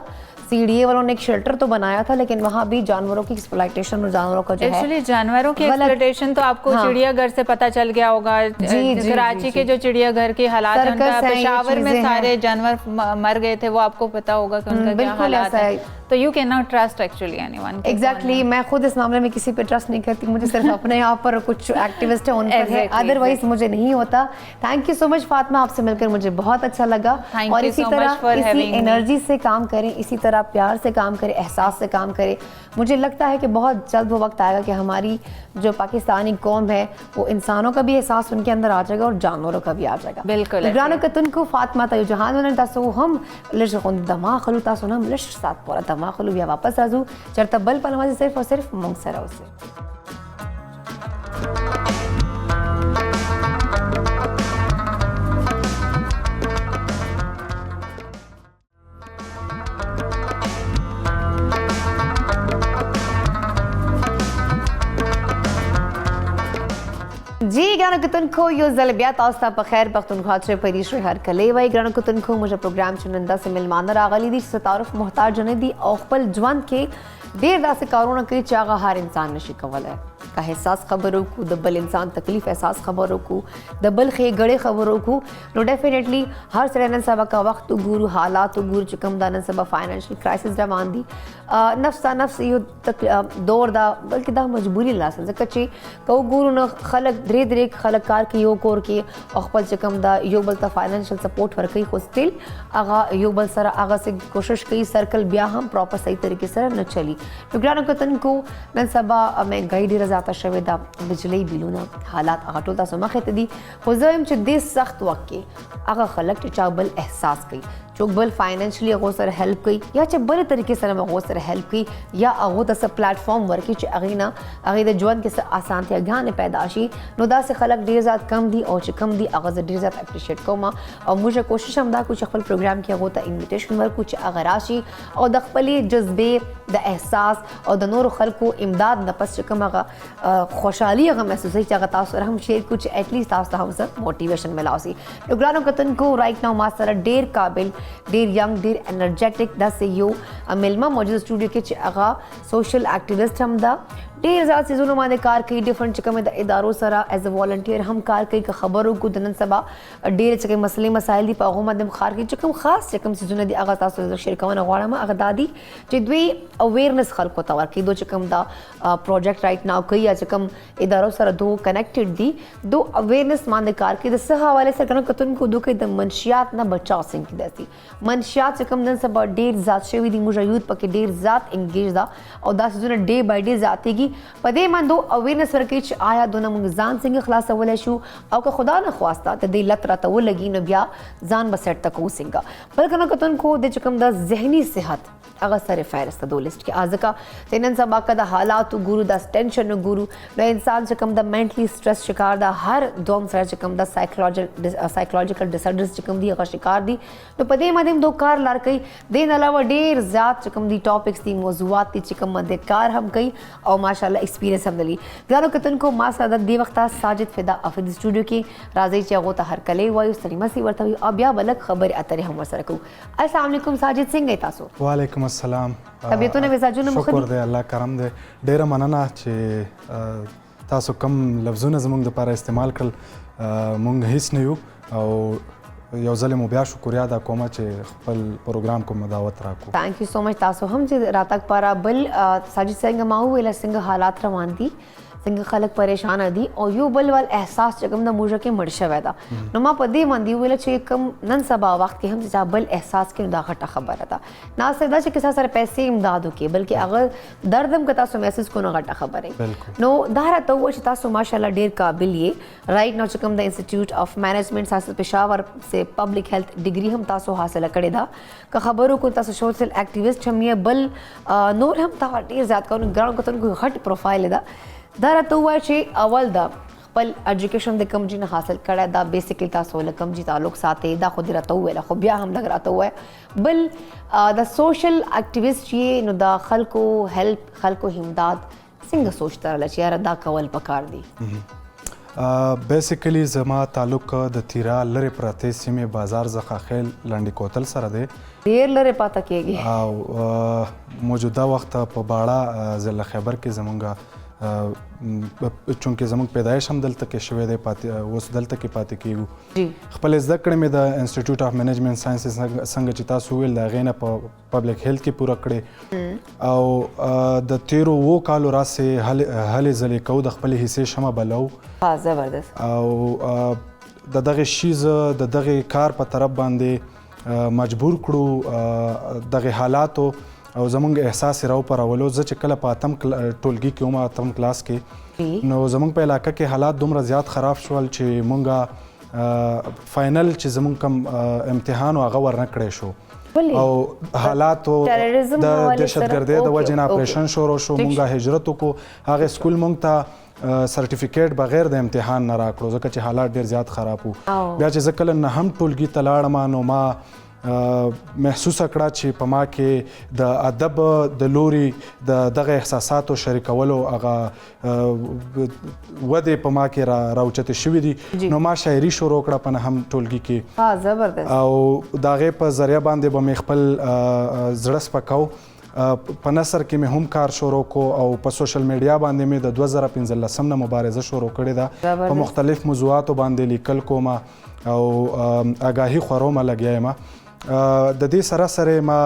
سی ڈی اے والوں نے ایک شیلٹر تو بنایا تھا, لیکن وہاں بھی جانوروں کی ایکسپلائٹیشن اور جانوروں کا جو ہے ایکچولی جانوروں کی ایکسپلائٹیشن تو آپ کو چڑیا گھر سے پتہ چل گیا ہوگا. کراچی کے جو چڑیا گھر کے حالات ہیں, ان کا پشاور میں سارے جانور مر گئے تھے, وہ آپ کو پتہ ہوگا کہ ان کا کیا حالات ہے. تو یو کین ناٹ ٹرسٹ ایکچولی اینی ون. ایگزیکٹلی میں خود اس معاملے میں کسی پہ ٹرسٹ نہیں کرتی, مجھے صرف اپنے آپ پر کچھ ایکٹیوسٹ ہیں ان پر ہے, ادروائز مجھے نہیں ہوتا. تھینک یو سو مچ فاطمہ, آپ سے مل کر مجھے بہت اچھا لگا. اور اسی طرح اسی انرجی سے کام کریں, اسی طرح پیار سے کام کریں, احساس سے کام کریں. مجھے لگتا ہے کہ بہت جلد وہ وقت آئے گا کہ ہماری جو پاکستانی قوم ہے وہ انسانوں کا بھی احساس ان کے اندر آ جائے گا اور جانوروں کا بھی آ جائے گا. بالکل گرانو کتن کو فاطمہ تایو جہان ونن تاسو هم لش خون دماغ خلو تاسو نم لش سات پورا دماغ خلو بیا واپس راځو چرته بل پلمازي صرف او صرف مونږ سره اوسه. جی ګرانو کتونکو یو ځل بیا تاسو ته په خیر پښتونخوا چې پریشي هر کلی وای. ګرانو کتونکو موږ پروګرام چننده سه ملمانه راغلي دي چې تعارف محتاج نه دي او خپل ژوند کې ډېر داسې کارونه کوي چې هغه هر انسان نشي کولی. کا حساس خبرو کو د بل انسان تکلیف احساس خبرو کو د بل ښېګړې خبرو کو نو ډیفینیټلی هر سړی نن سبا کا وخت وګورو, حالات وګورو چې کوم دا نن سبا فاینانشل کرایسس روان دي. نفس تا نفس یو دور دا بلکې دا مجبوري لاسه ځکه چې که وګورو نو خلک درې خلک کار کوي یو کور کې او خپل چې کوم دا یو بل ته فاینانشل سپورټ ورکوي, خو سټیل هغه یو بل سره هغه سه کوشش کوي سرکل بیا هم پراپر صحیح طریقې سره نه چلی. نو ګرانو کتونکو نن سبا مهنګاي ډېره زیاته شوې ده, بجلی بیلونه حالات هغه ټول تاسو مخې ته دي. خو زه وایم چې دې سخت وخت کې هغه خلک چې چا بل احساس کوي, څوک بل فاینانشلی هغو سره هیلپ کوي یا چې بلې طریقې سره هغو سره هیلپ کوي یا هغو ته څه پلیټفارم ورکړي چې هغې نه هغې د ژوند کې څه اسانتیاګانې پیدا شي. نو داسې خلک ډېر زیات کم دي او چې کم دي هغه زه ډېر زیات اپریشیټ کوم. او موږ کوشش هم دا کوو چې خپل پروګرام کې هغو ته انویټیشن ورکړو چې هغه راشي او د خپلې جذبې د احساس او د نورو خلکو امداد نه پس چې کوم هغه خوشحالي هغه محسوسوي چې هغه تاسو سره هم شیر کړو چې ایټ لیسټ تاسو ته هم څه موټیویشن ملاو سي. نو ګرانو کتونکو رایټ ناو ما سره ډېر قابل, ډېر ینګ, ډېر انرجیټک داسې یو میلمه موجود سټوډیو کې چې هغه سوشل اکټیویسټ هم ده, ډېر زیات څیزونو باندې کار کوي, ډفرنټ چې کوم د ادارو سره ایز ا والنټیر هم کار کوي. که خبرو کو د نن سبا ډېر چې کوم مسلې مسایل دي په هغو باندې هم کار کوي. چې کوم خاص چې کوم څیزونه دي هغه تاسو زه شیر کوونه غواړم هغه دا دي چې دوی اویرنس خلکو ته ورکوي. دو چې کوم دا پروجیکټ رایټ ناو کوي یا چې کوم ادارو سره دو کنیکټډ دي دو اویرنس باندې کار کوي. د څه حوالې سره ګرانو کتونکو دو کوي د منشیات نه بچاو څنګه کیدای شي. منشیات چې کوم نن سبا ډېر زیات شوي دي, موږ یوت پکې ډېر زیات انګیج ده او دا څیزونه ډے بای ډے زیاتېږي. په دې باندې اویرنس ورکوي چې آیا دونه موږ ځان څنګه خلاصولی شو او که خدا نه خواسته د دې لت راته ولګي نو بیا ځان به سیټ ته کوو څنګه. بل ګرانو کتونکو د چې کوم د ذهني صحت هغه سره فهرست دو لیست کې ځکه چې نن سبا که د حالات وګورو د ټینشن وګورو نو انسان چې کوم د مینټلی سټرس شکار ده, هر دوم سره چې کوم د سایکولوجیکل ډسارډرز چې کوم دي هغه شکار دي. نو په دې باندې هم دو کار لار کوي. دې نه علاوه ډېر زیات چې کوم دي ټاپکس دي, موضوعات دي چې کوم باندې کار هم کوي او ماشاءالله ایکسپیرینس هم لري. ګرانو کتونکو ما سره د دې وخته ساجد فدا افید سټوډیو کې راځي چې هغو ته هر کلی وایو, سلیمه سي ورته وایو او بیا بلک خبرې اترې هم ورسره کوو. السلام علیکم ساجد, څنګه یې تاسو؟ وعلیکم السلام. طبیعتونه مزاجونه مو ښه دي؟ شکر دی الله کرم دی. ډېره مننه چې تاسو کم لفظونه زموږ دپاره استعمال کړل. موږ هیڅ نه یو او یو ځل مو بیا شکریا ادا کوم چې خپل پروګرام کوم دعوت راکو. تھینک یو سو مچ تاسو هم چې راتګ پاره بل ساجد څنګه ما ویل څنګه حالات روان دي څنګه خلک پریشان دي او یو بل ول احساس چې کوم د موږ کې مړ شوی دا نو ما په دې باندې ویل چې کوم نن سبا وخت کې هم چې بل احساس کې دا غټه خبره ده نه صرف دا چې کسا سره پیسې امداد وکي بلکې هغه درد هم کتا سو محسوس کو نه غټه خبره نو دا راته و چې تاسو ماشاءالله ډیر قابل یې رائټ نو چې کوم د انسټیټیوټ اف مینجمنٹ سائنس پېښور سے پبلک هیلث ډیګري هم تاسو حاصله کړې ده که خبرو کو تاسو سوشل ایکټیویسټ هم یې بل نور هم تا ډیر زیات کوم ګران کوتن کو غټ پروفایل ده دا راته وایي چې اول دا خپل ایجوکیشن د کم جی نه حاصل کړی دا بیسیکلی تاسو له کم جی تعلق ساتي دا خو دې راته وویله خو بیا هم لږ راته ووایه بل د سوشل ایکټیویسټ چې نو د خلکو هیلپ خلکو امداد څنګه سوچ ترله چې یاره دا کول پکار دي. بیسیکلی زما تعلق د تیرا لرې پرتې سیمې بازار څخه خیل لنډي کوتل سره دی ډیر لرې پاته کېږي او موجوده وخت په باړه ضلع خیبر کې زمونږ چونکې زموږ پیدایش هم دلته کې شوی دی اوس دلته کې پاتې کیږو خپل زده کړې مې د انسټیټیوټ اف مینجمنٹ ساینسز څنګه چې تاسو ویل د هغې نه په پبلک هیلث کې پوره کړې او د تیرو 7 کالو راسې هلې ځلې کوو د خپلې حصې شمه بلو زبردست او د دغې شیز د دغې کار په طرف باندې مجبور کړو دغې حالاتو او زمونږ احساس راو پرولو زه چې کله په اتم ټولګي کې وم اتم کلاس کې نو زمونږ په علاقه کې حالات دومره زیات خراب شول چې مونږه فاینل چې زمونږ کم امتحان هغه ورنه کړی شو او حالاتو د دهشتګردۍ د وجې نه اپریشن شروع شو مونږه هجرت وکړو هغې سکول مونږ ته سرټیفیکیټ بغیر د امتحان نه راکړو ځکه چې حالات ډېر زیات خراب وو بیا چې زه کله نهم ټولګي ته لاړم نو ما محسوسه کړه چې په ما کې د ادب د لوري د دغه احساساتو شریکولو هغه ودې په ما کې راوچتې شوي دي نو ما شاعري شروع کړه په نهم ټولګي کې زبردست او د هغې په ذریعه باندې به مې خپل زړه سپکو په نثر کې مې هم کار شروع کو او په سوشل میډیا باندې مې د 2015 نه مبارزه شروع کړې ده په مختلف موضوعاتو باندې لیکل کوم او آګاهي خورومه لګیا یم د دې سره سره ما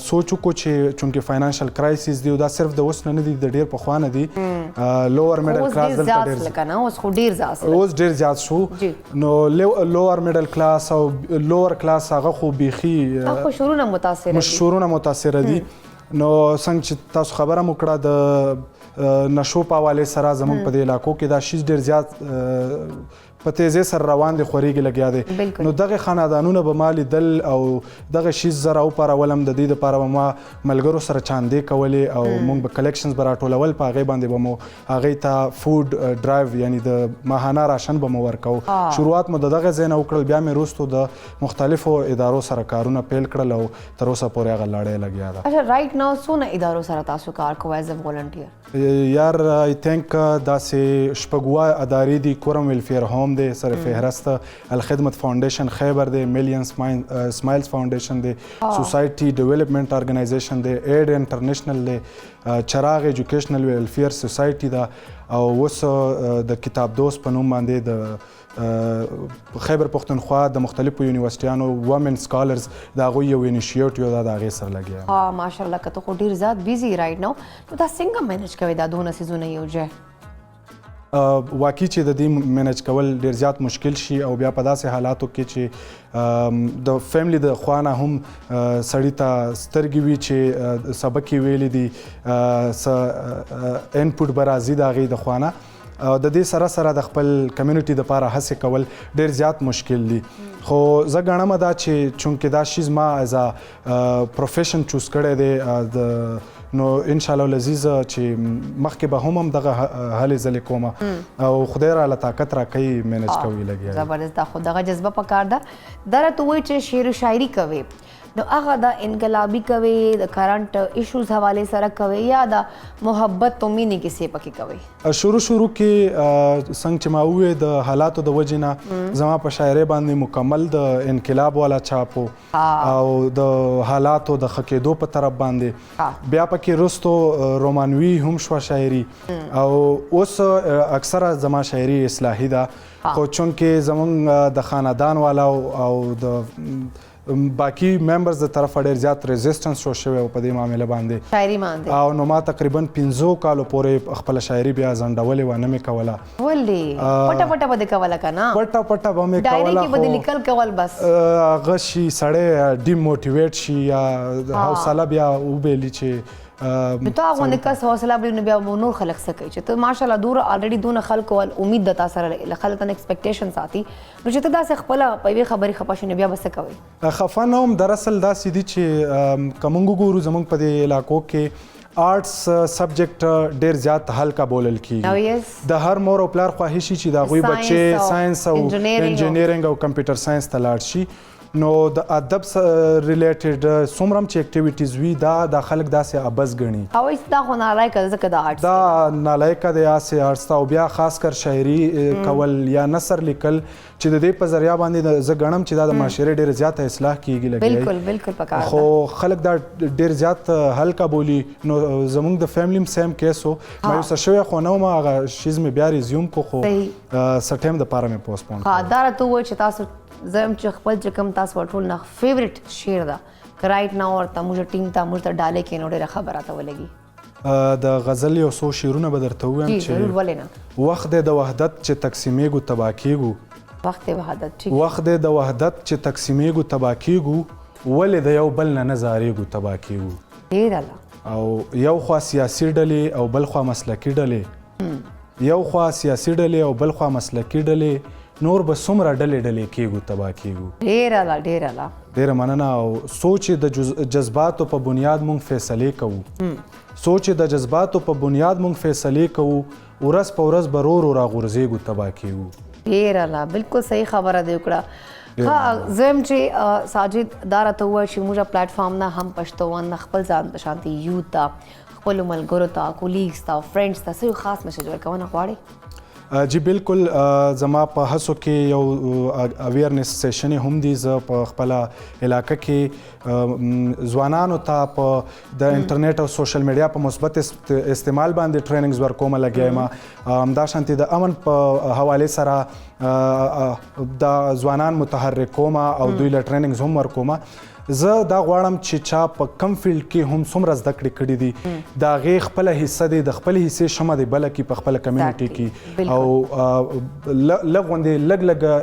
سوچ وکړو چې چونکې فاینانشل کرایسیس دی او دا صرف د اوس نه دي د ډېر پخوا نه دي لوور میډل کلاس دلته اوس ډېر زیات شو نو لوور میډل کلاس او لوور کلاس هغه خو بیخي مشهورونه متاثره دي نو څنګه چې تاسو خبره مو کړه د نشو په حوالې سره زموږ په دې علاقو کې دا شیز ډېر زیات په تیزۍ سره روان دی خورېږي لګیا دی نو دغه خاندانونه به ما لیدل او دغه شیز زه راوپارولم د دې دپاره به ما ملګرو سره چاندې کولې او موږ به کلیکشنز به راټولول په هغې باندې به مو هغې ته فوډ ډرایو یعنی د ماهانه راشن به مو ورکوو شروعات مو د دغه ځای نه وکړل بیا مې وروستو د مختلفو ادارو سره کارونه پیل کړل او تر اوسه پورې هغه لړۍ لګیا ده. اچھا رائټ ناو څونه ادارو سره تاسو کار کوئ ایز ا والنټیر؟ یار آی تھنک داسې شپږ ادارې دي کورم ویلفیر ہوم دی سر فهرست الخدمت فاؤنڈیشن خیبر دے ملین سمائلز فاؤنڈیشن دے سوسائٹی ڈیولپمنٹ آرگنائزیشن دے ایڈ انٹرنیشنل دے چراغ ایجوکیشنل ویلفیر سوسائٹی دا او اوس د کتاب دوست په نوم باندې د خیبر پښتونخوا د مختلفو یونیورسټیانو وومن سکالرز د هغوی یو انیشیټیو دا د هغې سره لګیا یم. ماشاءالله که ته خو ډېر زیات بیزي رایټ نو نو دا څنګه مینج کوې دا دونه څیزونه یو ځای؟ واقعي چې د دې مینج کول ډېر زیات مشکل شي او بیا په داسې حالاتو کې چې د فیملی د خوا نه هم سړي ته سترګې وي چې سبق یې ویلی دي څه انپوټ به راځي د هغې د خوا نه د دې سره سره د خپل کمیونټي دپاره هڅې کول ډېر زیات مشکل دي خو زه ګڼمه دا چې چونکې دا شیز ما ایز ا پروفیشن چوز کړی دی نو انشاءالله العزیز چې مخکې به هم دغه هلې ځلې کومه او خدای راله طاقت راکوي مینج کوي لګیا زبردست دا خو دغه جذبه پکار ده دا راته ووایي چې شعر و شاعري کوې نو هغه د انقلابي کوي د کرنٹ ایشوز حواله سره کوي یا د محبت تو مینې کیسې پکې کوي؟ شروع کې څنګه چې ما وې د حالاتو د وجې نه زما په شاعرۍ باندې مکمل د انقلاب والا چاپو او د حالاتو د ښه کېدو په طرف باندې بیا پکې رستو رومانوي هم شوه شاعري او اوس اکثره زما شاعري اصلاحي ده خو چونکې زمونږ د خاندان والا او د باقي ممبرز د طرفه ډېر زیات ریزسټنس شو شوی په دې معامله باندې شاعري باندې او نو ما تقریبا 15 کالو پورې خپله شاعري بیا ځنډولې وه نه مې کوله. ولې پټه پټه به دې کوله که نه؟ پټه به مې ډایري کوله کې به دې لیکل کول بس هغه شي سړی ډیموټیویټ شي یا حوصله بیا وبیلي چې نو ته هغه کس حوصله بلی نو بیا نور خلک څه کوي چې ته ماشاءالله دوره الریډي دونه خلکو امید د تا سره خلک ته ایکسپیکټیشن ساتي نو چې ته داسې خپله په یوې خبرې خفه شې نو بیا به څه کوئ؟ خفه نه وم دراصل داسې دي چې که موږ وګورو زموږ په دې علاقو کې آرټس سبجیکټ ډېر زیات هلکه بولل کېږي د هر مور او پلار خواهش شي چې د هغوی بچې ساینس او انجینیرینګ او کمپیوټر ساینس ته لاړ شي نو د ادب ریلیټډ څومره هم چې اکټیویټیز وي دا خلک داسې ابز ګڼي هغوی دا خو نالایقه ده ځکه د آرټس دا نالایقه دی هسې آرټس ته او بیا خاص کر شاعري کول یا نثر لیکل چې د دې په ذریعه باندې زه ګڼم چې دا د معاشرې ډېره زیاته اصلاح کیږي لګیا بالکل پکار خو خلک دا ډېر زیات هلکه بولي نو زموږ د فیملی هم سیم کیس و مایوسه شوی خو نه وم هغه شیز مې بیا ریزیوم کو خو څه ټایم دپاره مې پوسټپون ها دا راته ووایه چې تاسو زه یم چې خپل چې کوم تاسو ټول نه فیورټ شعر ده که رایټ ناو ورته موږ ټیم ته موږ ته ډالۍ کړي نو ډېره ښه به راته ولګي. د غزل یو څو شعرونه به درته ووایم چې وخت دی د وحدت چې تقسیمیږو تباه کیږو وخت دی وحدت وخت دی د وحدت چې تقسیمیږو تباه کیږو ولې د یو بل نه نه زارېږو تباه کیږو. ډېر او یو خوا سیاسي ډلې او بل خوا مسلکي ډلې یو خوا سیاسي ډلې او بل خوا مسلکي ډلې نور به څومره ډلې کیږو تباه کیږو. ډېره مننه او سوچ د جذباتو په بنیاد مونږ فیصلې کوو سوچ د جذباتو په بنیاد مونږ فیصلې کوو ورځ په ورځ به رو راغورځېږو تباه کیږو. ډېره بالکل صحیح خبره دې وکړه. ها زه یم چې ساجد دا راته ووایه چې موږ پلیټفارم نه هم پښتون نه خپل ځان ته شانتي یوت ته خپلو ملګرو ته کولیګز ته فرینډز ته څه یو خاص میسج ورکونه غواړئ؟ جی بالکل زما په هڅو کې یو اویرنس سیشن هم دي زه په خپله علاقه کې ځوانانو ته په د انټرنیټ او سوشل میډیا په مثبت استعمال باندې ټریننګز ورکوم لګیا یم همدا شانتي د امن په حوالې سره د ځوانان متحرک کوم او دوی له ټریننګز هم ورکوم. زه دا غواړم چې چا په کم فیلډ کې هم څومره زده کړې کړي دي د هغې خپله حصه دی د خپل حصې شمه دی بله کړي په خپله کمیونټي کې او لږ غوندې لږ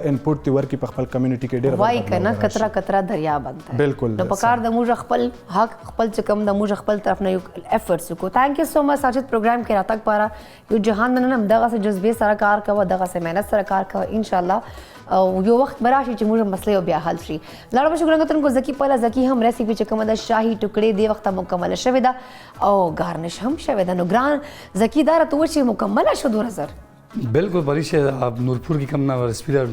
انپوټ دې ورکړي په خپل کمیونټي کې ډېر وایي که نه کتره کتره دریا بنده بالکل نو پکار د موږ خپل حق خپل چې کوم د موږ خپل طرف نه یو ایفرټس وکړو. تھینک یو سو مچ ساجد پروګرام کې راتګ پاره یو جهان نه هم دغسې جذبې سره کار کوه دغسې محنت سره کار کوه انشاءالله او یو وخت به راشي چې موږ مسلې بیا حل شي. لاړه به شو ګرانکتونکو زکي پهله زکي هم ریسیپي چې کومه ده شاهي ټکړې دې وخته مکمله شوې ده او ګارنش هم شوې ده. نو ګران زکي دا راته ووایه چې مکمله شو 2000 بالکل پریشه نورپور کې کم نه ریسپیلر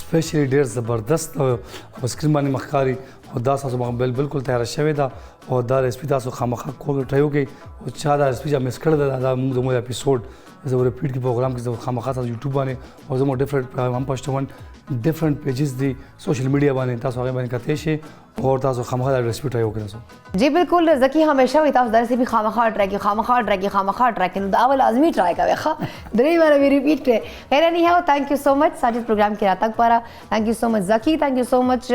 سپیشلی ډېر زبردست په سکرین باندې مخکاري او دا تاسو بالکل تیاره شوې ده او دا ریسپي تاسو خامخا ټرای وکړئ او چا دا ریسپي چا مس کړې ده دا موږ د مو اپیسوډ زه ریپیټ کې پروګرام کې زه خامخا تاسو یوټیوب باندې او زموږ ډیفرنٹ هم پښتون ډیفرنٹ پیجز دي سوشل میډیا باندې تاسو هغه باندې کتئ شي اور تاسو خامخا دا ریسپی ټرای وکړئ. جی بالکل زکی همیشه وي تاسو دا ریسپی خامخا ټرای کې نو دا اول لازمي ټرای کوئ ښه درې بار وی ریپیټ کړئ. خیر نی هاو تھینک یو سو مچ ساجد پروګرام کې راتګ پاره تھینک یو سو مچ زکی تھینک یو سو مچ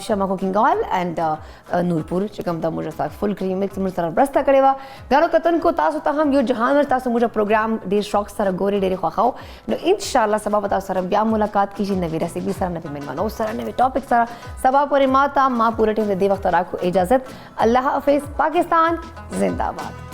شما کوکینګ آل اینڈ نورپور چې کوم دا موږ سره فل کریم مکس موږ سره برسته کړې وه. ګرانو کتونکو تاسو ته هم یو جهان ور تاسو موږ پروګرام ډېر شوق سره ګوري ډېرې خوښوو نو انشاءالله سبا به تاسو سره بیا ملاقات کیږي نوې ریسپي سره نوې مېلمنو سره نوې ټاپک سره سبا پورې ما پورا ټیم د دې وخت راکو اجازت. الله حافظ. پاکستان زندہ باد.